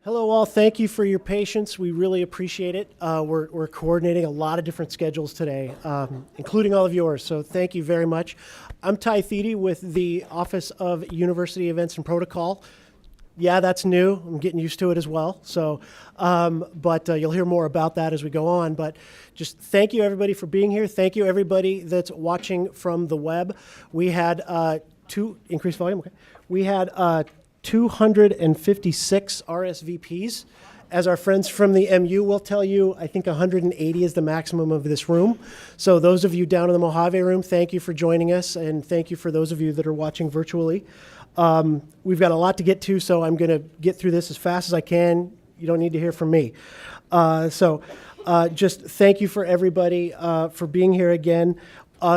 Hello all, thank you for your patience. We really appreciate it. We're coordinating a lot of different schedules today, including all of yours, so thank you very much. I'm Ty Thede with the Office of University Events and Protocol. Yeah, that's new. I'm getting used to it as well. So, but you'll hear more about that as we go on. But just thank you everybody for being here. Thank you everybody that's watching from the web. We had increased volume. Okay. We had 256 RSVPs. As our friends from the MU will tell you, I think 180 is the maximum of this room. So those of you down in the Mojave room, thank you for joining us, and thank you for those of you that are watching virtually. We've got a lot to get to, so I'm going to get through this as fast as I can. You don't need to hear from me. Just thank you for everybody for being here again.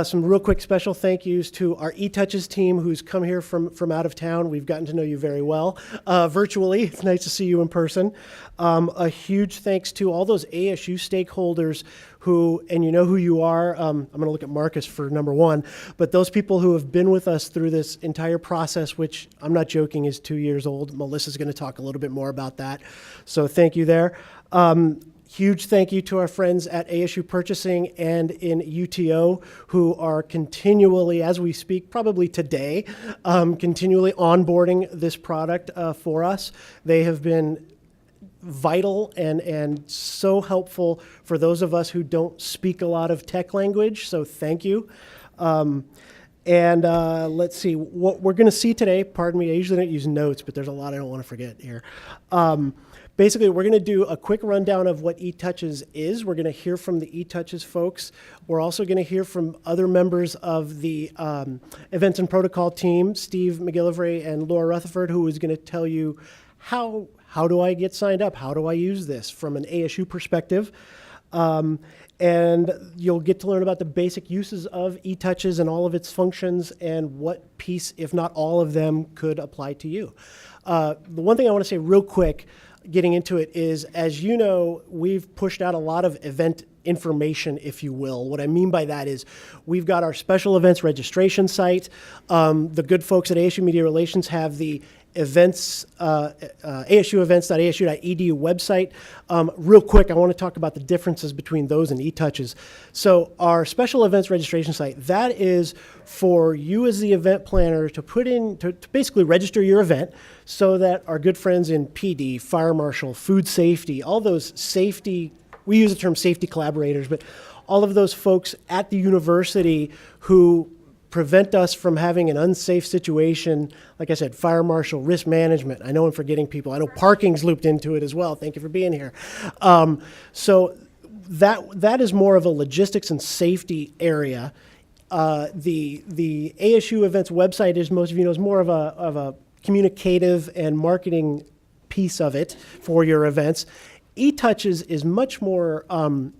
Some real quick special thank yous to our etouches team who's come here from out of town. We've gotten to know you very well virtually. It's nice to see you in person. A huge thanks to all those ASU stakeholders who, and you know who you are. I'm going to look at Marcus for number one, but those people who have been with us through this entire process, which I'm not joking is 2 years old. Melissa's going to talk a little bit more about that. So thank you there. Huge thank you to our friends at ASU Purchasing and in UTO who are continually, as we speak, probably today, continually onboarding this product for us. They have been vital and so helpful for those of us who don't speak a lot of tech language, so thank you. Let's see, what we're going to see today, pardon me, I usually don't use notes, but there's a lot I don't want to forget here. Basically, we're going to do a quick rundown of what etouches is. We're going to hear from the etouches folks. We're also going to hear from other members of the Events and Protocol team, Steve McGillivray and Laura Rutherford, who is going to tell you how do I get signed up? How do I use this from an ASU perspective? And you'll get to learn about the basic uses of etouches and all of its functions and what piece, if not all of them, could apply to you. The one thing I want to say real quick, getting into it, is, as you know, we've pushed out a lot of event information, if you will. What I mean by that is we've got our special events registration site. The good folks at ASU Media Relations have the events, asuevents.asu.edu website. Real quick, I want to talk about the differences between those and etouches. So our special events registration site, that is for you as the event planner to put in, to basically register your event so that our good friends in PD, fire marshal, food safety, all those safety, we use the term safety collaborators, but all of those folks at the university who prevent us from having an unsafe situation. Like I said, fire marshal, risk management. I know I'm forgetting people. I know parking's looped into it as well. Thank you for being here. So that is more of a logistics and safety area. The ASU events website, as most of you know, is more of a communicative and marketing piece of it for your events. etouches is much more,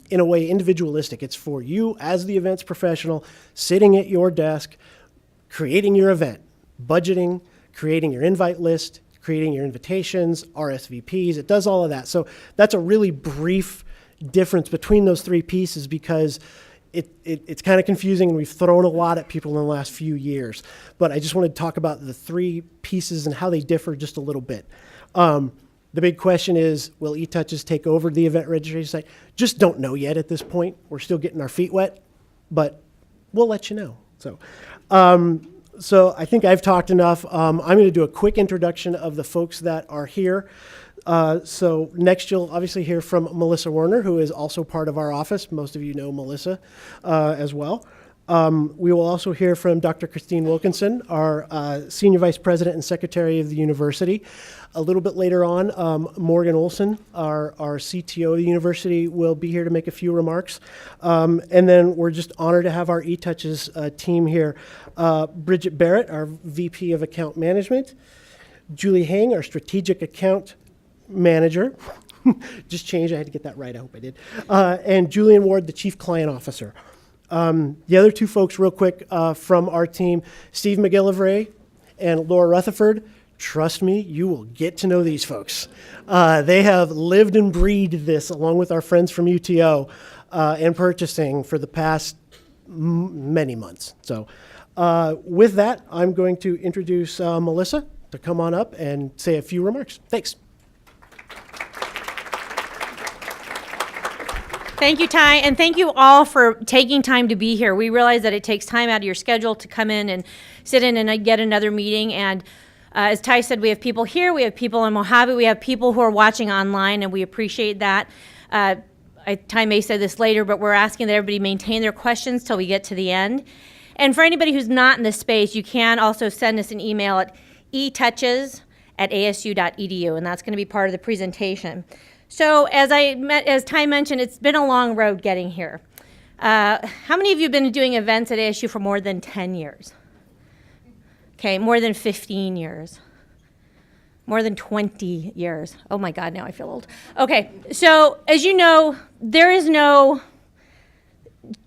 in a way, individualistic. It's for you as the events professional, sitting at your desk, creating your event, budgeting, creating your invite list, creating your invitations, RSVPs. It does all of that. So that's a really brief difference between those three pieces, because it's kind of confusing, and we've thrown a lot at people in the last few years. But I just wanted to talk about the three pieces and how they differ just a little bit. The big question is, will etouches take over the event registration site? Just don't know yet at this point. We're still getting our feet wet, but we'll let you know. So I think I've talked enough. I'm going to do a quick introduction of the folks that are here. So next you'll obviously hear from Melissa Werner, who is also part of our office. Most of you know Melissa as well. We will also hear from Dr. Christine Wilkinson, our Senior Vice President and Secretary of the University. A little bit later on, Morgan Olson, our CTO of the university, will be here to make a few remarks. And then we're just honored to have our etouches team here. Bridget Barrett, our VP of Account Management. Julie Hang, our Strategic Account Manager. Just changed, I had to get that right, I hope I did. And Julian Ward, the Chief Client Officer. The other two folks, real quick, from our team, Steve McGillivray and Laura Rutherford. Trust me, you will get to know these folks. They have lived and breathed this along with our friends from UTO and purchasing for the past many months. So with that, I'm going to introduce Melissa to come on up and say a few remarks. Thanks. Thank you, Ty, and thank you all for taking time to be here. We realize that it takes time out of your schedule to come in and sit in and get another meeting. And as Ty said, we have people here, we have people in Mojave, we have people who are watching online, and we appreciate that. Ty may say this later, but we're asking that everybody maintain their questions till we get to the end. And for anybody who's not in this space, you can also send us an email at etouches@asu.edu, and that's going to be part of the presentation. So as Ty mentioned, it's been a long road getting here. How many of you have been doing events at ASU for more than 10 years? Okay, more than 15 years. More than 20 years. Oh my God, now I feel old. Okay, so as you know, there is no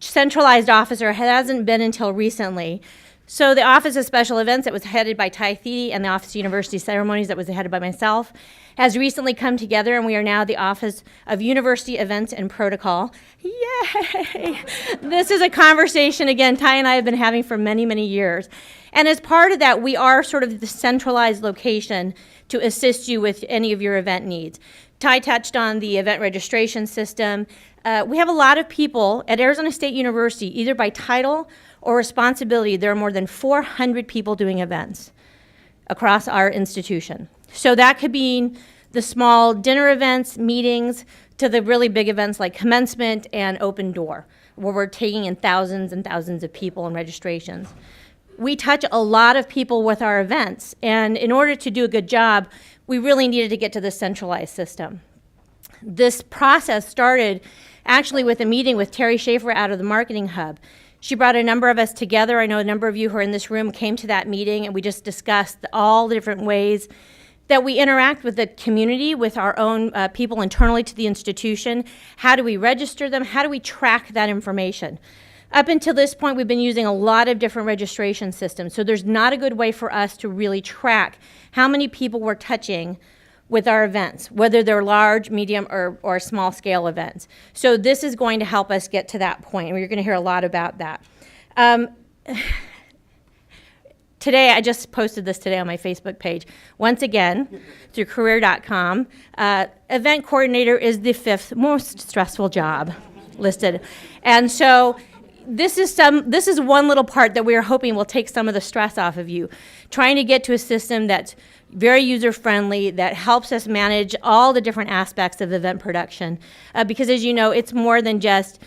centralized office, or hasn't been until recently. So the Office of Special Events, that was headed by Ty Thede, and the Office of University Ceremonies, that was headed by myself, has recently come together, and we are now the Office of University Events and Protocol. Yay! This is a conversation, again, Ty and I have been having for many, many years. And as part of that, we are sort of the centralized location to assist you with any of your event needs. Ty touched on the event registration system. We have a lot of people at Arizona State University, either by title or responsibility. There are more than 400 people doing events across our institution. So that could be the small dinner events, meetings, to the really big events like commencement and open door, where we're taking in thousands and thousands of people and registrations. We touch a lot of people with our events, and in order to do a good job, we really needed to get to the centralized system. This process started actually with a meeting with Terry Schaefer out of the Marketing Hub. She brought a number of us together. I know a number of you who are in this room came to that meeting, and we just discussed all the different ways that we interact with the community, with our own people internally to the institution. How do we register them? How do we track that information? Up until this point, we've been using a lot of different registration systems, so there's not a good way for us to really track how many people we're touching with our events, whether they're large, medium, or small scale events. So this is going to help us get to that point, and you're gonna hear a lot about that. Today, I just posted this today on my Facebook page. Once again, through career.com, event coordinator is the 5th most stressful job listed. And so this is one little part that we are hoping will take some of the stress off of you. Trying to get to a system that's very user-friendly, that helps us manage all the different aspects of event production. Because as you know, it's more than just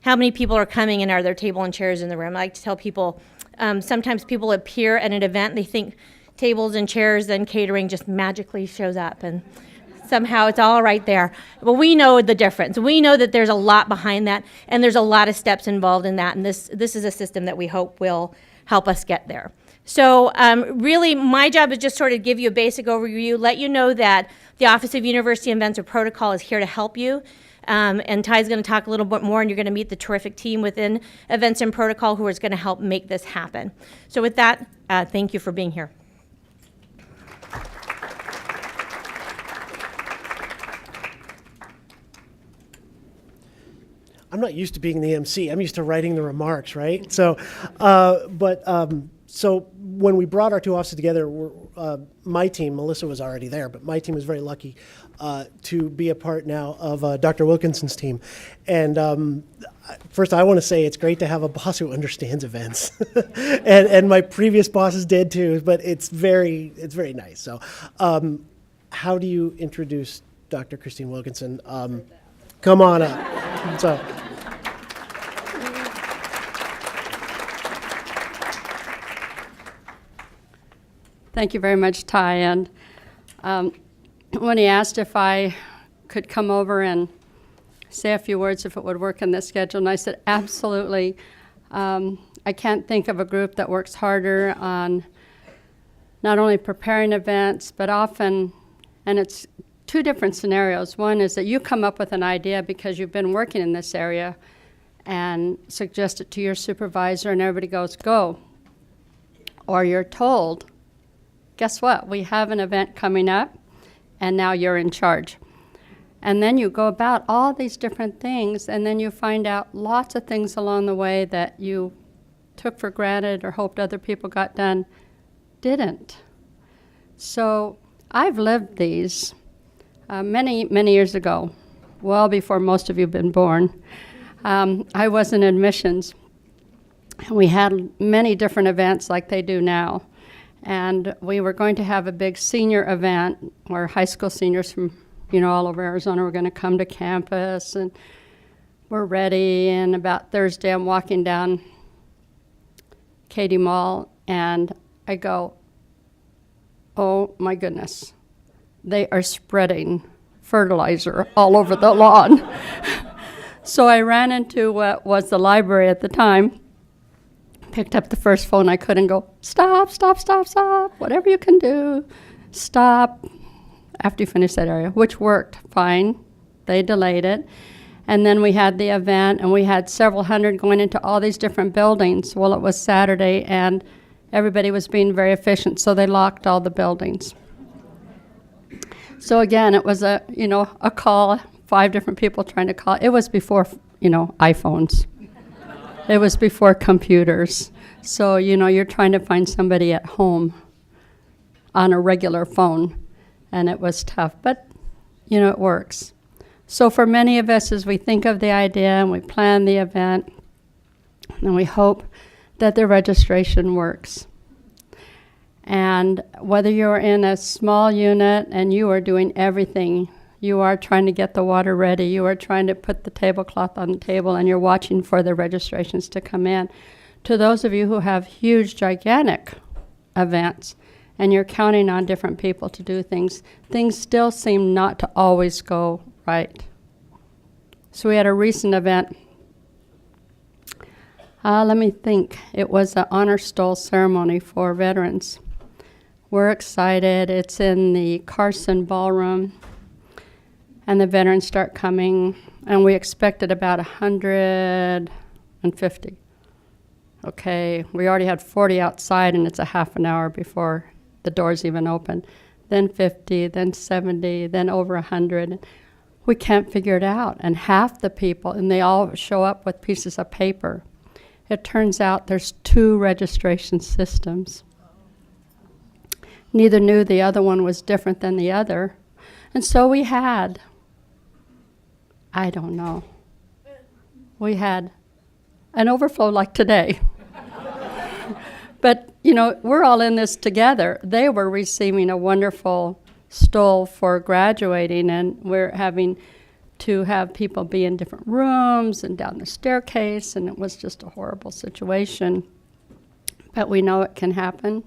how many people are coming and are there table and chairs in the room. I like to tell people, sometimes people appear at an event, they think tables and chairs and catering just magically shows up, and somehow it's all right there. Well, we know the difference. We know that there's a lot behind that, and there's a lot of steps involved in that, and this is a system that we hope will help us get there. So really, my job is just sort of give you a basic overview, let you know that the Office of University Events and Protocol is here to help you. And Ty's going to talk a little bit more, and you're going to meet the terrific team within Events and Protocol who is going to help make this happen. So with that, thank you for being here. I'm not used to being the MC. I'm used to writing the remarks, right? So, so when we brought our two offices together, my team, Melissa was already there, but my team was very lucky to be a part now of Dr. Wilkinson's team. And first, I want to say it's great to have a boss who understands events, and my previous bosses did too. But it's very nice. So, how do you introduce Dr. Christine Wilkinson? Come on up. So. Thank you very much, Ty. And when he asked if I could come over and say a few words if it would work in this schedule, and I said, absolutely. I can't think of a group that works harder on not only preparing events, but often, and it's two different scenarios. One is that you come up with an idea because you've been working in this area and suggest it to your supervisor, and everybody goes, go. Or you're told, guess what? We have an event coming up, and now you're in charge. And then you go about all these different things, and then you find out lots of things along the way that you took for granted or hoped other people got done, didn't. So I've lived these many, many years ago. well before most of you have been born. I was in admissions. We had many different events like they do now. And we were going to have a big senior event where high school seniors from, all over Arizona were going to come to campus, and we're ready. And about Thursday, I'm walking down Katy Mall, and I go, oh my goodness, they are spreading fertilizer all over the lawn. So I ran into what was the library at the time, picked up the first phone I could and go, stop, stop, stop, stop, whatever you can do, stop, after you finish that area, which worked fine. They delayed it. And then we had the event, and we had several hundred going into all these different buildings. Well, it was Saturday, and everybody was being very efficient, so they locked all the buildings. So again, it was a call, 5 different people trying to call. It was before, iPhones. It was before computers. So, you're trying to find somebody at home on a regular phone, and it was tough. But, it works. So for many of us, as we think of the idea and we plan the event, and we hope that the registration works. And whether you're in a small unit and you are doing everything, you are trying to get the water ready, you are trying to put the tablecloth on the table, and you're watching for the registrations to come in. To those of you who have huge, gigantic events, and you're counting on different people to do things, things still seem not to always go right. So we had a recent event. Let me think. It was an honor stole ceremony for veterans. We're excited. It's in the Carson Ballroom, and the veterans start coming, and we expected about 150. Okay, we already had 40 outside, and it's a half an hour before the doors even open. Then 50, then 70, then over 100. We can't figure it out. And half the people, and they all show up with pieces of paper. It turns out there's 2 registration systems. Neither knew the other one was different than the other. And so we had, I don't know, we had an overflow like today. But, we're all in this together. They were receiving a wonderful stole for graduating, and we're having to have people be in different rooms and down the staircase, and it was just a horrible situation. But we know it can happen.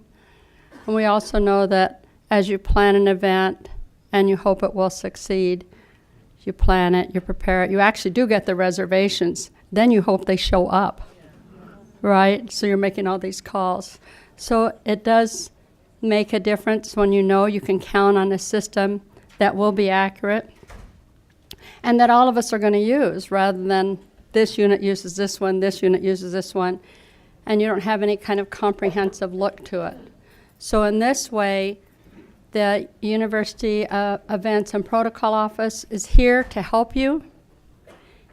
And we also know that as you plan an event and you hope it will succeed, you plan it, you prepare it, you actually do get the reservations, then you hope they show up, right? So you're making all these calls. So it does make a difference when you know you can count on a system that will be accurate and that all of us are going to use, rather than this unit uses this one, this unit uses this one, and you don't have any kind of comprehensive look to it. So in this way, the University Events and Protocol Office is here to help you.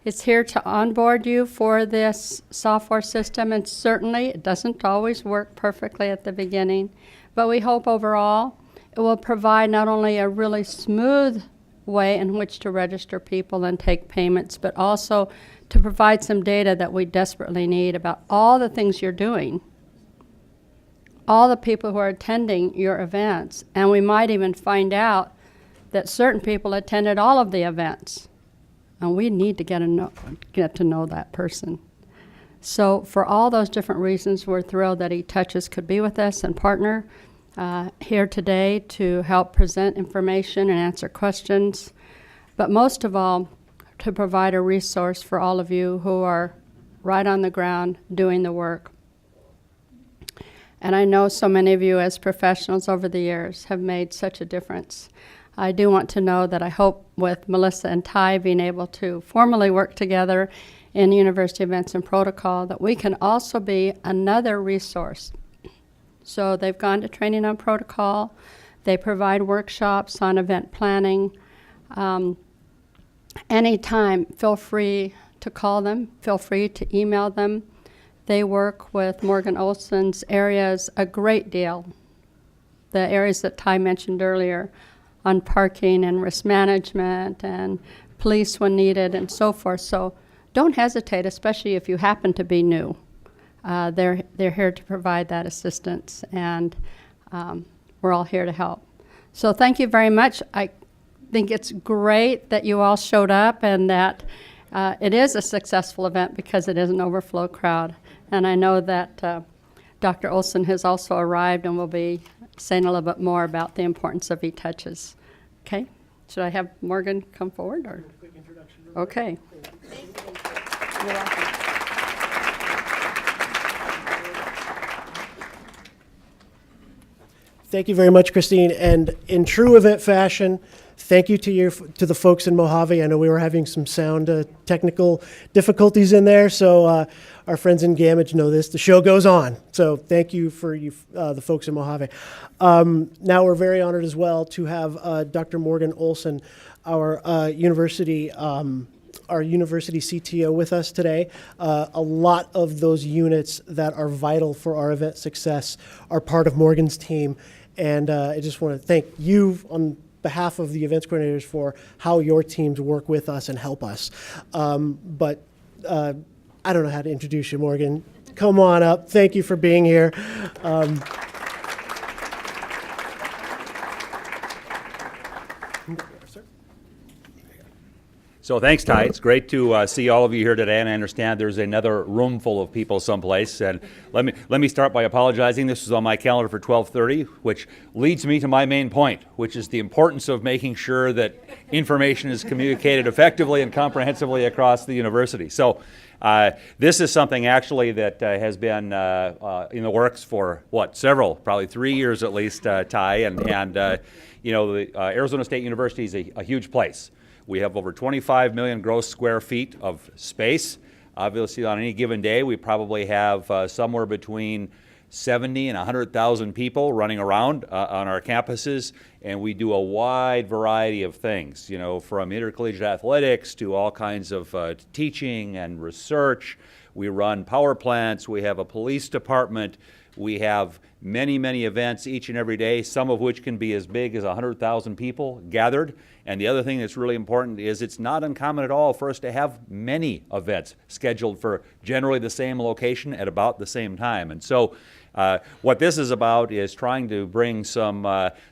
It's here to onboard you for this software system, and certainly it doesn't always work perfectly at the beginning, but we hope overall it will provide not only a really smooth way in which to register people and take payments, but also to provide some data that we desperately need about all the things you're doing, all the people who are attending your events, and we might even find out that certain people attended all of the events, and we need to get to know that person. So for all those different reasons, we're thrilled that etouches could be with us and partner here today to help present information and answer questions, but most of all, to provide a resource for all of you who are right on the ground doing the work. And I know so many of you as professionals over the years have made such a difference. I do want to know that I hope with Melissa and Ty being able to formally work together in University Events and Protocol that we can also be another resource. So they've gone to training on protocol. They provide workshops on event planning. Anytime, feel free to call them. Feel free to email them. They work with Morgan Olson's areas a great deal. The areas that Ty mentioned earlier on parking and risk management and police when needed, and so forth. So don't hesitate, especially if you happen to be new. They're here to provide that assistance, and we're all here to help. So thank you very much. I think it's great that you all showed up and that it is a successful event because it is an overflow crowd. And I know that Dr. Olson has also arrived and will be saying a little bit more about the importance of etouches. Okay, should I have Morgan come forward? Or? Quick introduction. Okay. You're welcome. Thank you very much, Christine. And in true event fashion, thank you to the folks in Mojave. I know we were having some sound technical difficulties in there, so our friends in Gamage know this. The show goes on. So thank you for the folks in Mojave. Now we're very honored as well to have Dr. Morgan Olson, our university CTO, with us today. A lot of those units that are vital for our event success are part of Morgan's team. And I just want to thank you on behalf of the events coordinators for how your teams work with us and help us. But I don't know how to introduce you, Morgan. Come on up. Thank you for being here. So thanks, Ty. It's great to see all of you here today, and I understand there's another room full of people someplace. And let me start by apologizing. This was on my calendar for 12:30, which leads me to my main point, which is the importance of making sure that information is communicated effectively and comprehensively across the university. So this is something actually that has been in the works for probably 3 years at least, Ty. And you know, the Arizona State University is a huge place. We have over 25 million gross square feet of space. Obviously, on any given day, we probably have somewhere between 70 and 100,000 people running around on our campuses, and we do a wide variety of things, you know, from intercollegiate athletics to all kinds of teaching and research. We run power plants. We have a police department. We have many, many events each and every day, some of which can be as big as 100,000 people gathered. And the other thing that's really important is it's not uncommon at all for us to have many events scheduled for generally the same location at about the same time. And so what this is about is trying to bring some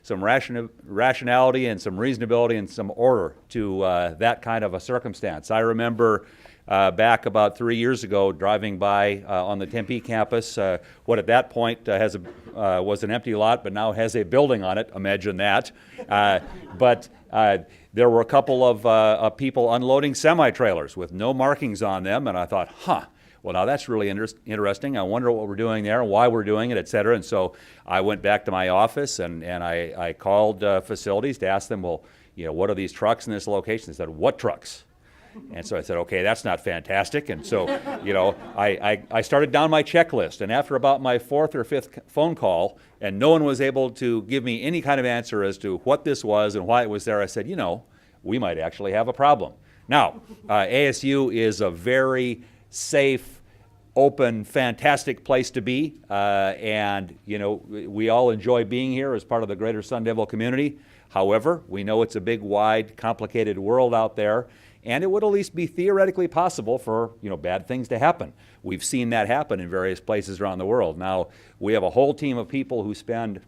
rationality and some reasonability and some order to that kind of a circumstance. I remember back about 3 years ago, driving by on the Tempe campus, what at that point was an empty lot, but now has a building on it. Imagine that. But there were a couple of people unloading semi-trailers with no markings on them, and I thought, well, now that's really interesting. I wonder what we're doing there and why we're doing it, et cetera. And so I went back to my office and I called facilities to ask them, well, you know, what are these trucks in this location? They said, what trucks? And so I said, okay, that's not fantastic. And so, you know, I started down my checklist. And after about my fourth or fifth phone call, and no one was able to give me any kind of answer as to what this was and why it was there, I said, you know, we might actually have a problem. Now, ASU is a very safe, open, fantastic place to be. And, you know, we all enjoy being here as part of the greater Sun Devil community. However, we know it's a big, wide, complicated world out there. And it would at least be theoretically possible for, you know, bad things to happen. We've seen that happen in various places around the world. Now, we have a whole team of people who spend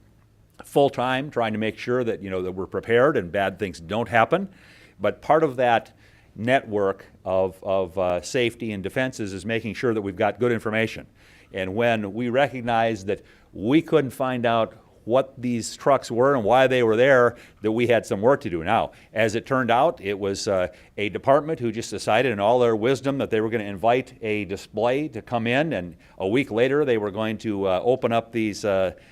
full time trying to make sure that, you know, that we're prepared and bad things don't happen. But part of that network of safety and defenses is making sure that we've got good information. And when we recognized that we couldn't find out what these trucks were and why they were there, that we had some work to do. Now, as it turned out, it was a department who just decided in all their wisdom that they were going to invite a display to come in, and a week later they were going to open up these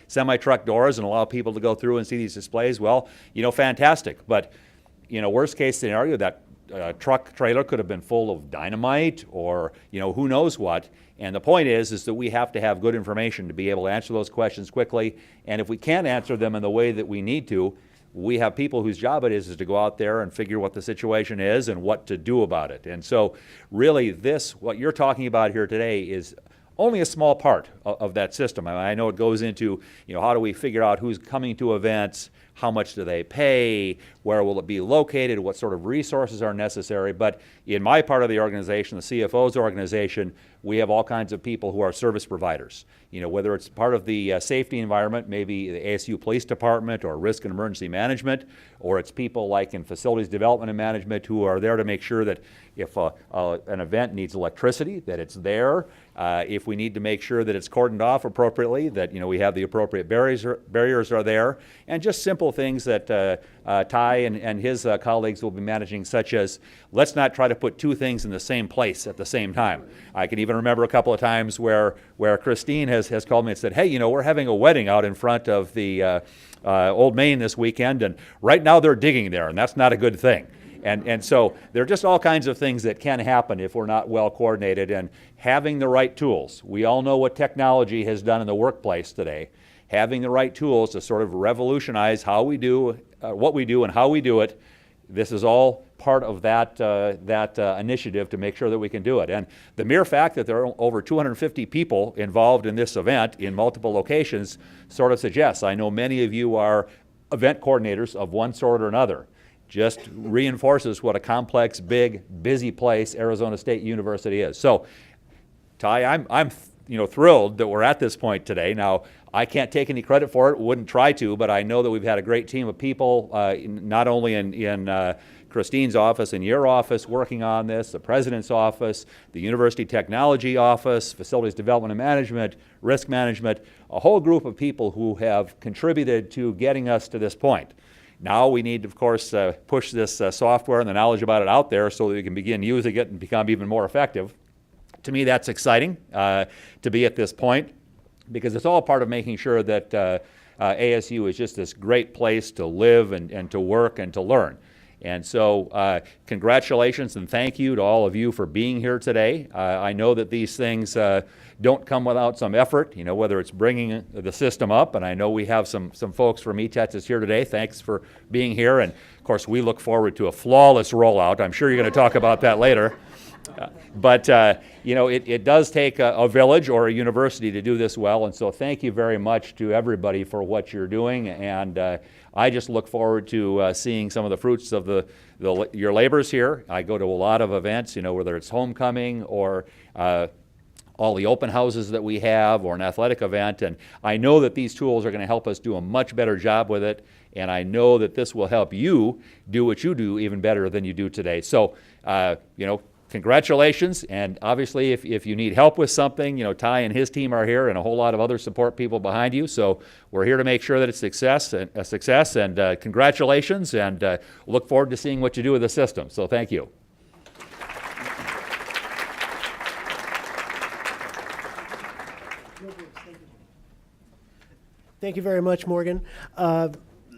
semi-truck doors and allow people to go through and see these displays. Well, you know, fantastic. But, you know, worst case scenario, that truck trailer could have been full of dynamite or, you know, who knows what. And the point is that we have to have good information to be able to answer those questions quickly. And if we can't answer them in the way that we need to, we have people whose job it is to go out there and figure what the situation is and what to do about it. And so really what you're talking about here today is only a small part of that system. I know it goes into, you know, how do we figure out who's coming to events, how much do they pay, where will it be located, what sort of resources are necessary. But in my part of the organization, the CFO's organization, we have all kinds of people who are service providers. You know, whether it's part of the safety environment, maybe the ASU Police Department or Risk and Emergency Management, or it's people like in Facilities Development and Management who are there to make sure that if an event needs electricity, that it's there. If we need to make sure that it's cordoned off appropriately, that, you know, we have the appropriate barriers are there, and just simple things that Ty and his colleagues will be managing, such as let's not try to put two things in the same place at the same time. I can even remember a couple of times where Christine has called me and said, hey, you know, we're having a wedding out in front of the Old Main this weekend, and right now they're digging there, and that's not a good thing. And so there are just all kinds of things that can happen if we're not well coordinated, and having the right tools. We all know what technology has done in the workplace today. Having the right tools to sort of revolutionize how we do what we do and how we do it. This is all part of that initiative to make sure that we can do it. And the mere fact that there are over 250 people involved in this event in multiple locations sort of suggests, I know many of you are event coordinators of one sort or another. Just reinforces what a complex, big, busy place Arizona State University is. So, Ty, I'm thrilled that we're at this point today. Now, I can't take any credit for it, wouldn't try to, but I know that we've had a great team of people, not only in Christine's office and your office working on this, the President's office, the University Technology Office, Facilities Development and Management, Risk Management, a whole group of people who have contributed to getting us to this point. Now we need, of course, push this software and the knowledge about it out there so that we can begin using it and become even more effective. To me, that's exciting to be at this point, because it's all part of making sure that ASU is just this great place to live and to work and to learn. And so congratulations and thank you to all of you for being here today. I know that these things don't come without some effort, you know, whether it's bringing the system up, and I know we have some folks from etouches here today. Thanks for being here, and of course we look forward to a flawless rollout. I'm sure you're going to talk about that later. But you know, it does take a village or a university to do this well, and so thank you very much to everybody for what you're doing, and I just look forward to seeing some of the fruits of your labors here. I go to a lot of events, you know, whether it's homecoming or all the open houses that we have or an athletic event, and I know that these tools are going to help us do a much better job with it, and I know that this will help you do what you do even better than you do today. So, you know, congratulations, and obviously if you need help with something, you know, Ty and his team are here and a whole lot of other support people behind you, so we're here to make sure that it's a success, and congratulations, and look forward to seeing what you do with the system, so thank you. Thank you very much, Morgan.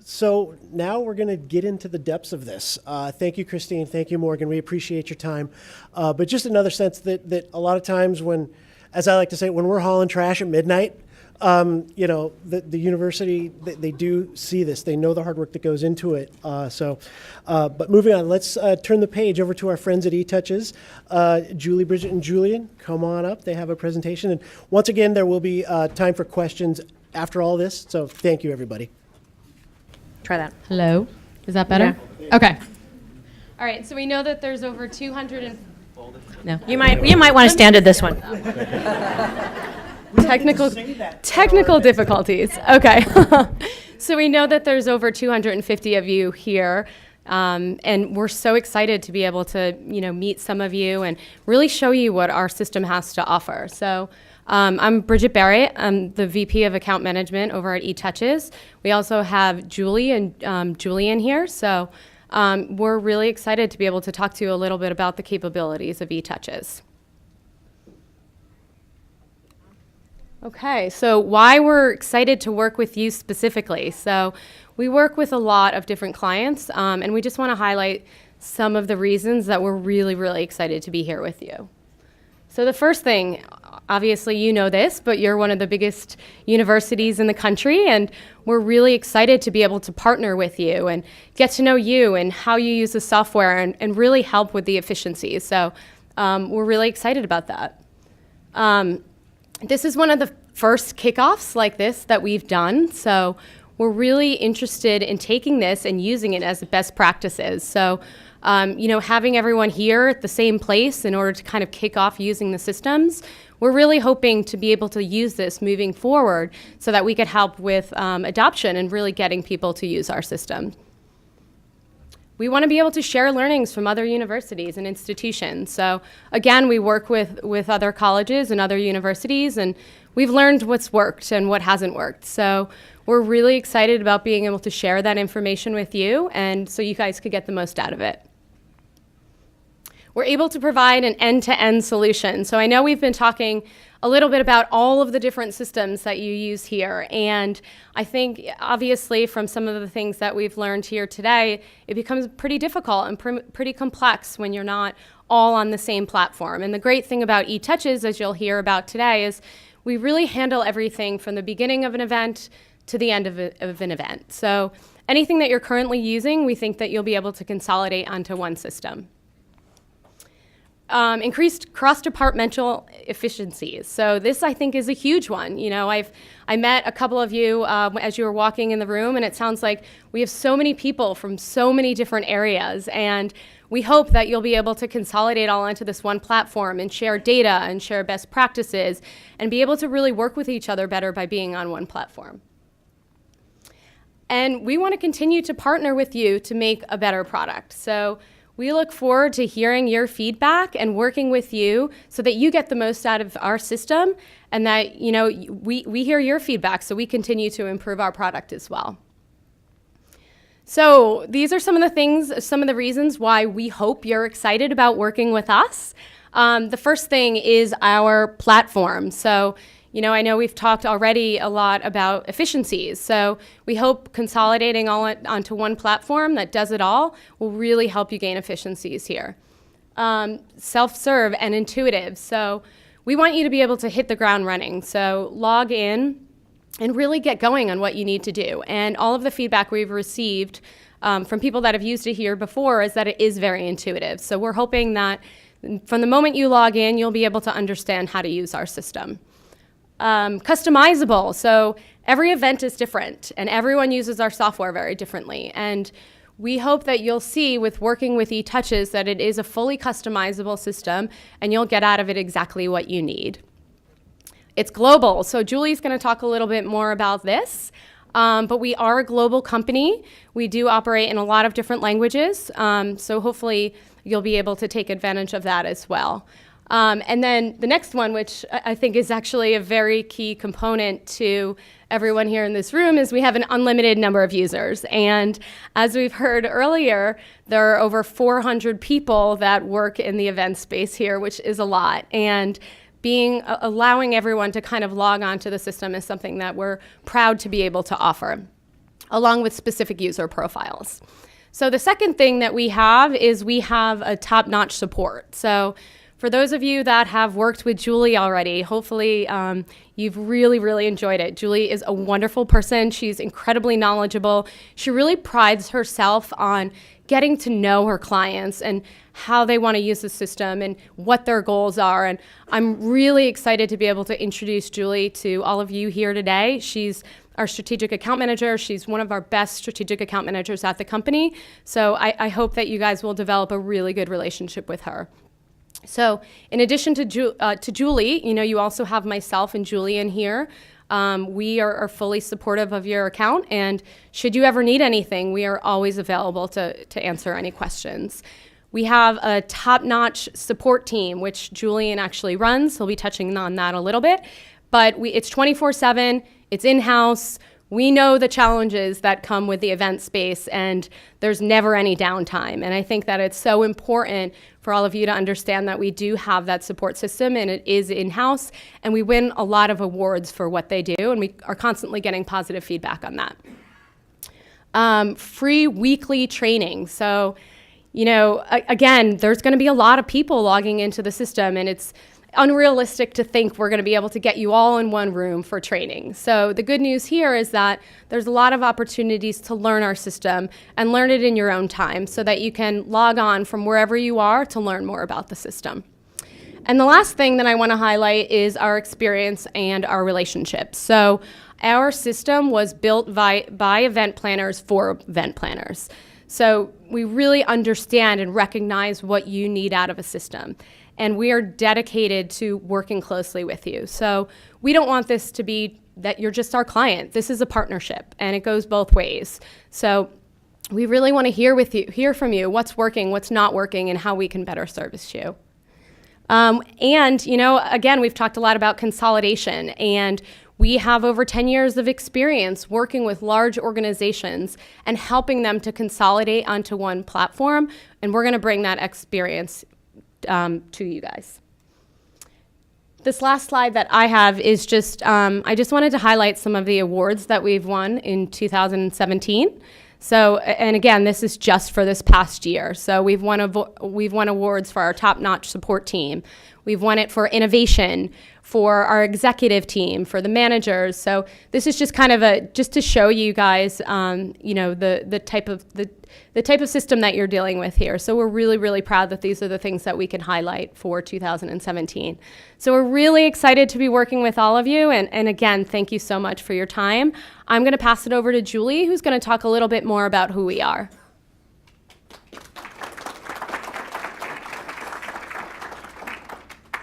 So now we're going to get into the depths of this. Thank you, Christine. Thank you, Morgan. We appreciate your time. But just another sense that a lot of times when, as I like to say, when we're hauling trash at midnight, you know, the university, they do see this. They know the hard work that goes into it. But moving on, let's turn the page over to our friends at etouches. Julie, Bridget, and Julian, come on up. They have a presentation. And once again, there will be time for questions after all this. So thank you, everybody. Try that. Hello? Is that better? Yeah. Okay. All right, so we know that there's over 200 and... No. You might want to stand at this one. Technical difficulties. Okay. So we know that there's over 250 of you here, and we're so excited to be able to, you know, meet some of you and really show you what our system has to offer. So I'm Bridget Barrett. I'm the VP of Account Management over at etouches. We also have Julie and Julian here. So we're really excited to be able to talk to you a little bit about the capabilities of etouches. Okay, so why we're excited to work with you specifically. So we work with a lot of different clients, and we just want to highlight some of the reasons that we're really, really excited to be here with you. So the first thing, obviously you know this, but you're one of the biggest universities in the country, and we're really excited to be able to partner with you and get to know you and how you use the software and really help with the efficiencies. So we're really excited about that. This is one of the first kickoffs like this that we've done, so we're really interested in taking this and using it as best practices. So, having everyone here at the same place in order to kind of kick off using the systems, we're really hoping to be able to use this moving forward so that we could help with adoption and really getting people to use our system. We want to be able to share learnings from other universities and institutions. So again, we work with other colleges and other universities, and we've learned what's worked and what hasn't worked. So we're really excited about being able to share that information with you, and so you guys could get the most out of it. We're able to provide an end-to-end solution. So I know we've been talking a little bit about all of the different systems that you use here, and I think obviously from some of the things that we've learned here today, it becomes pretty difficult and pretty complex when you're not all on the same platform. And the great thing about etouches, as you'll hear about today, is we really handle everything from the beginning of an event to the end of an event. So anything that you're currently using, we think that you'll be able to consolidate onto one system. Increased cross-departmental efficiencies. So this, I think, is a huge one. I met a couple of you as you were walking in the room, and it sounds like we have so many people from so many different areas, and we hope that you'll be able to consolidate all onto this one platform and share data and share best practices and be able to really work with each other better by being on one platform. And we want to continue to partner with you to make a better product. So we look forward to hearing your feedback and working with you so that you get the most out of our system, and that we hear your feedback so we continue to improve our product as well. So these are some of the reasons why we hope you're excited about working with us. The first thing is our platform. So I know we've talked already a lot about efficiencies, so we hope consolidating all onto one platform that does it all will really help you gain efficiencies here. Self-serve and intuitive, so we want you to be able to hit the ground running, so log in and really get going on what you need to do. And all of the feedback we've received from people that have used it here before is that it is very intuitive. So we're hoping that from the moment you log in, you'll be able to understand how to use our system. Customizable, so every event is different and everyone uses our software very differently, and we hope that you'll see with working with etouches that it is a fully customizable system and you'll get out of it exactly what you need. It's global, so Julie's going to talk a little bit more about this, but we are a global company. We do operate in a lot of different languages, so hopefully you'll be able to take advantage of that as well. And then the next one, which I think is actually a very key component to everyone here in this room, is we have an unlimited number of users. And as we've heard earlier, there are over 400 people that work in the event space here, which is a lot. And allowing everyone to kind of log on to the system is something that we're proud to be able to offer, along with specific user profiles. So the second thing that we have is we have a top-notch support. So for those of you that have worked with Julie already, hopefully you've really, really enjoyed it. Julie is a wonderful person. She's incredibly knowledgeable. She really prides herself on getting to know her clients and how they want to use the system and what their goals are. And I'm really excited to be able to introduce Julie to all of you here today. She's our strategic account manager. She's one of our best strategic account managers at the company. So I hope that you guys will develop a really good relationship with her. So in addition to Julie, you also have myself and Julian here. We are fully supportive of your account, and should you ever need anything, we are always available to answer any questions. We have a top-notch support team, which Julian actually runs. He'll be touching on that a little bit. But it's 24/7, it's in-house. We know the challenges that come with the event space, and there's never any downtime. And I think that it's so important for all of you to understand that we do have that support system, and it is in-house, and we win a lot of awards for what they do, and we are constantly getting positive feedback on that. Free weekly training. So, again, there's going to be a lot of people logging into the system, and it's unrealistic to think we're going to be able to get you all in one room for training. So the good news here is that there's a lot of opportunities to learn our system and learn it in your own time so that you can log on from wherever you are to learn more about the system. And the last thing that I want to highlight is our experience and our relationships. So our system was built by event planners for event planners. So we really understand and recognize what you need out of a system. And we are dedicated to working closely with you. So we don't want this to be that you're just our client. This is a partnership, and it goes both ways. So we really want to hear from you, what's working, what's not working, and how we can better service you. And, again, we've talked a lot about consolidation, and we have over 10 years of experience working with large organizations and helping them to consolidate onto one platform, and we're going to bring that experience to you guys. This last slide that I have is just, I just wanted to highlight some of the awards that we've won in 2017. So, and again, this is just for this past year. So we've won awards for our top-notch support team. We've won it for innovation, for our executive team, for the managers. So this is just kind of just to show you guys, the type of system that you're dealing with here. So we're really, really proud that these are the things that we can highlight for 2017. So we're really excited to be working with all of you. And again, thank you so much for your time. I'm going to pass it over to Julie, who's going to talk a little bit more about who we are.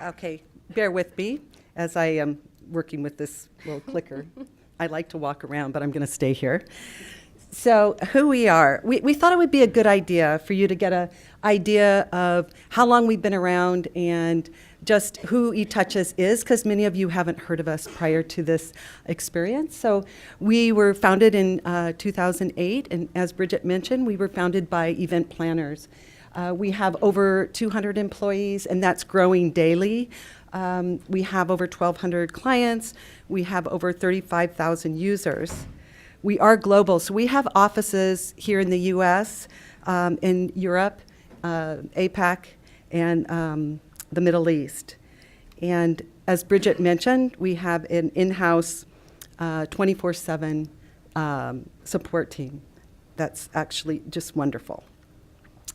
Okay, bear with me as I am working with this little clicker. I like to walk around, but I'm going to stay here. So who we are. We thought it would be a good idea for you to get an idea of how long we've been around and just who etouches is, because many of you haven't heard of us prior to this experience. So we were founded in 2008, and as Bridget mentioned, we were founded by event planners. We have over 200 employees, and that's growing daily. We have over 1,200 clients. We have over 35,000 users. We are global, so we have offices here in the U.S., in Europe, APAC, and the Middle East. And as Bridget mentioned, we have an in-house 24/7 support team. That's actually just wonderful.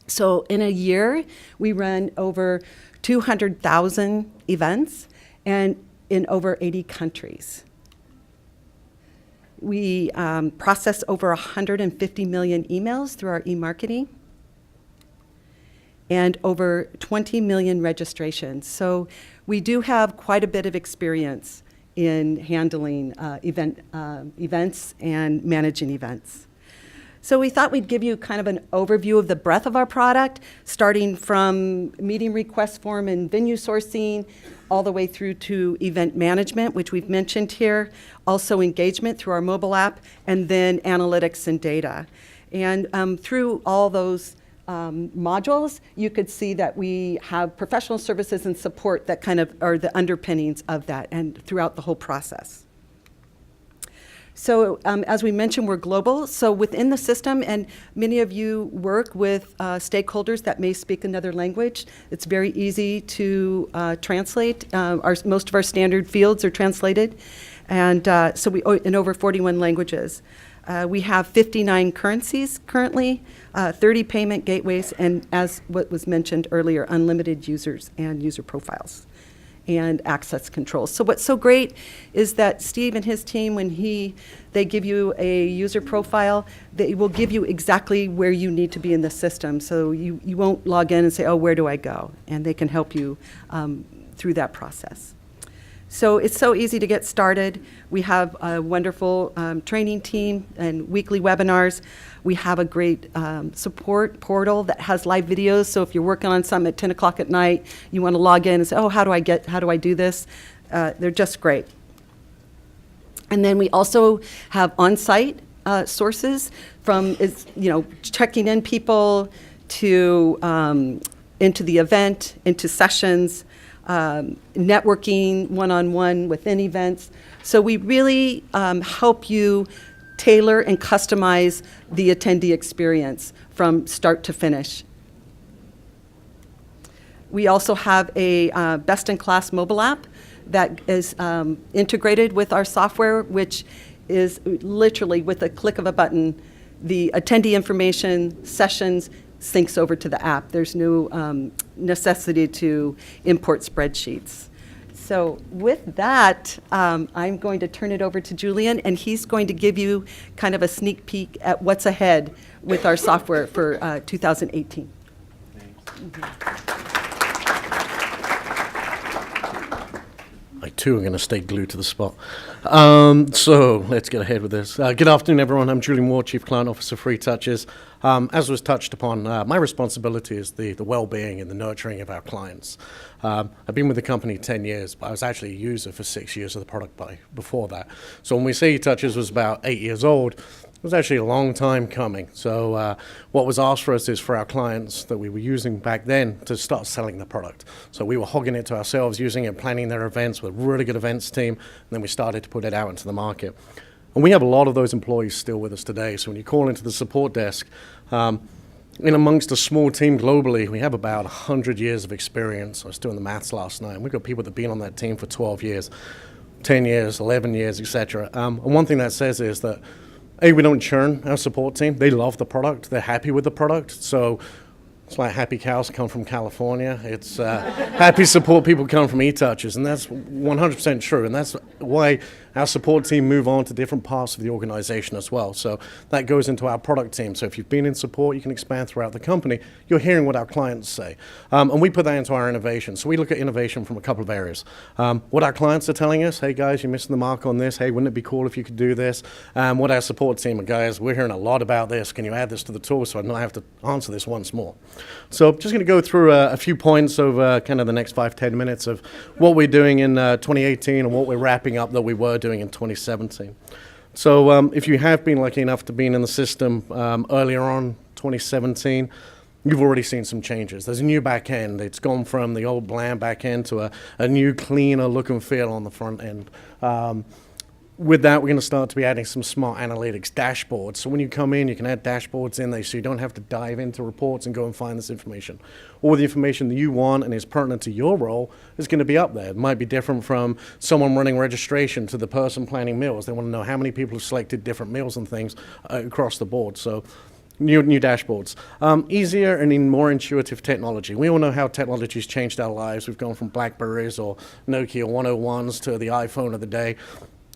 So in a year, we run over 200,000 events and in over 80 countries. We process over 150 million emails through our e-marketing and over 20 million registrations. So we do have quite a bit of experience in handling events and managing events. So we thought we'd give you kind of an overview of the breadth of our product, starting from meeting request form and venue sourcing, all the way through to event management, which we've mentioned here, also engagement through our mobile app, and then analytics and data. And through all those modules, you could see that we have professional services and support that kind of are the underpinnings of that and throughout the whole process. So as we mentioned, we're global. So within the system, and many of you work with stakeholders that may speak another language, it's very easy to translate. Most of our standard fields are translated. And so we in over 41 languages. We have 59 currencies currently, 30 payment gateways, and as what was mentioned earlier, unlimited users and user profiles and access controls. So what's so great is that Steve and his team, when they give you a user profile, they will give you exactly where you need to be in the system. So you won't log in and say, oh, where do I go? And they can help you through that process. So it's so easy to get started. We have a wonderful training team and weekly webinars. We have a great support portal that has live videos. So if you're working on something at 10 o'clock at night, you want to log in and say, oh, how do I do this? They're just great. And then we also have on-site sources from checking in people to into the event, into sessions, networking one-on-one within events. So we really help you tailor and customize the attendee experience from start to finish. We also have a best-in-class mobile app that is integrated with our software, which is literally with a click of a button, the attendee information, sessions, syncs over to the app. There's no necessity to import spreadsheets. So with that, I'm going to turn it over to Julian, and he's going to give you kind of a sneak peek at what's ahead with our software for 2018. I too am going to stay glued to the spot. So let's get ahead with this. Good afternoon, everyone. I'm Julian Ward, Chief Client Officer for etouches. As was touched upon, my responsibility is the well-being and the nurturing of our clients. I've been with the company 10 years, but I was actually a user for 6 years of the product before that. So when we say etouches was about 8 years old, it was actually a long time coming. So what was asked for us is for our clients that we were using back then to start selling the product. So we were hogging it to ourselves, using it, planning their events with a really good events team, and then we started to put it out into the market. And we have a lot of those employees still with us today. So when you call into the support desk, in amongst a small team globally, we have about 100 years of experience. I was doing the maths last night, and we've got people that have been on that team for 12 years, 10 years, 11 years, etc. And one thing that says is that we don't churn our support team. They love the product. They're happy with the product. So it's like happy cows come from California. It's happy support people come from etouches, and that's 100% true. And that's why our support team move on to different parts of the organization as well. So that goes into our product team. So if you've been in support, you can expand throughout the company. You're hearing what our clients say. And we put that into our innovation. So we look at innovation from a couple of areas. What our clients are telling us, hey guys, you're missing the mark on this. Hey, wouldn't it be cool if you could do this? What our support team, guys, we're hearing a lot about this. Can you add this to the tool so I don't have to answer this once more? So I'm just going to go through a few points over kind of the next 5-10 minutes of what we're doing in 2018 and what we're wrapping up that we were doing in 2017. So if you have been lucky enough to be in the system earlier on, 2017, you've already seen some changes. There's a new back end. It's gone from the old bland back end to a new, cleaner look and feel on the front end. With that, we're going to start to be adding some smart analytics dashboards. So when you come in, you can add dashboards in there so you don't have to dive into reports and go and find this information. All the information that you want and is pertinent to your role is going to be up there. It might be different from someone running registration to the person planning meals. They want to know how many people have selected different meals and things across the board. So new dashboards. Easier and in more intuitive technology. We all know how technology's changed our lives. We've gone from Blackberries or Nokia 101s to the iPhone of the day.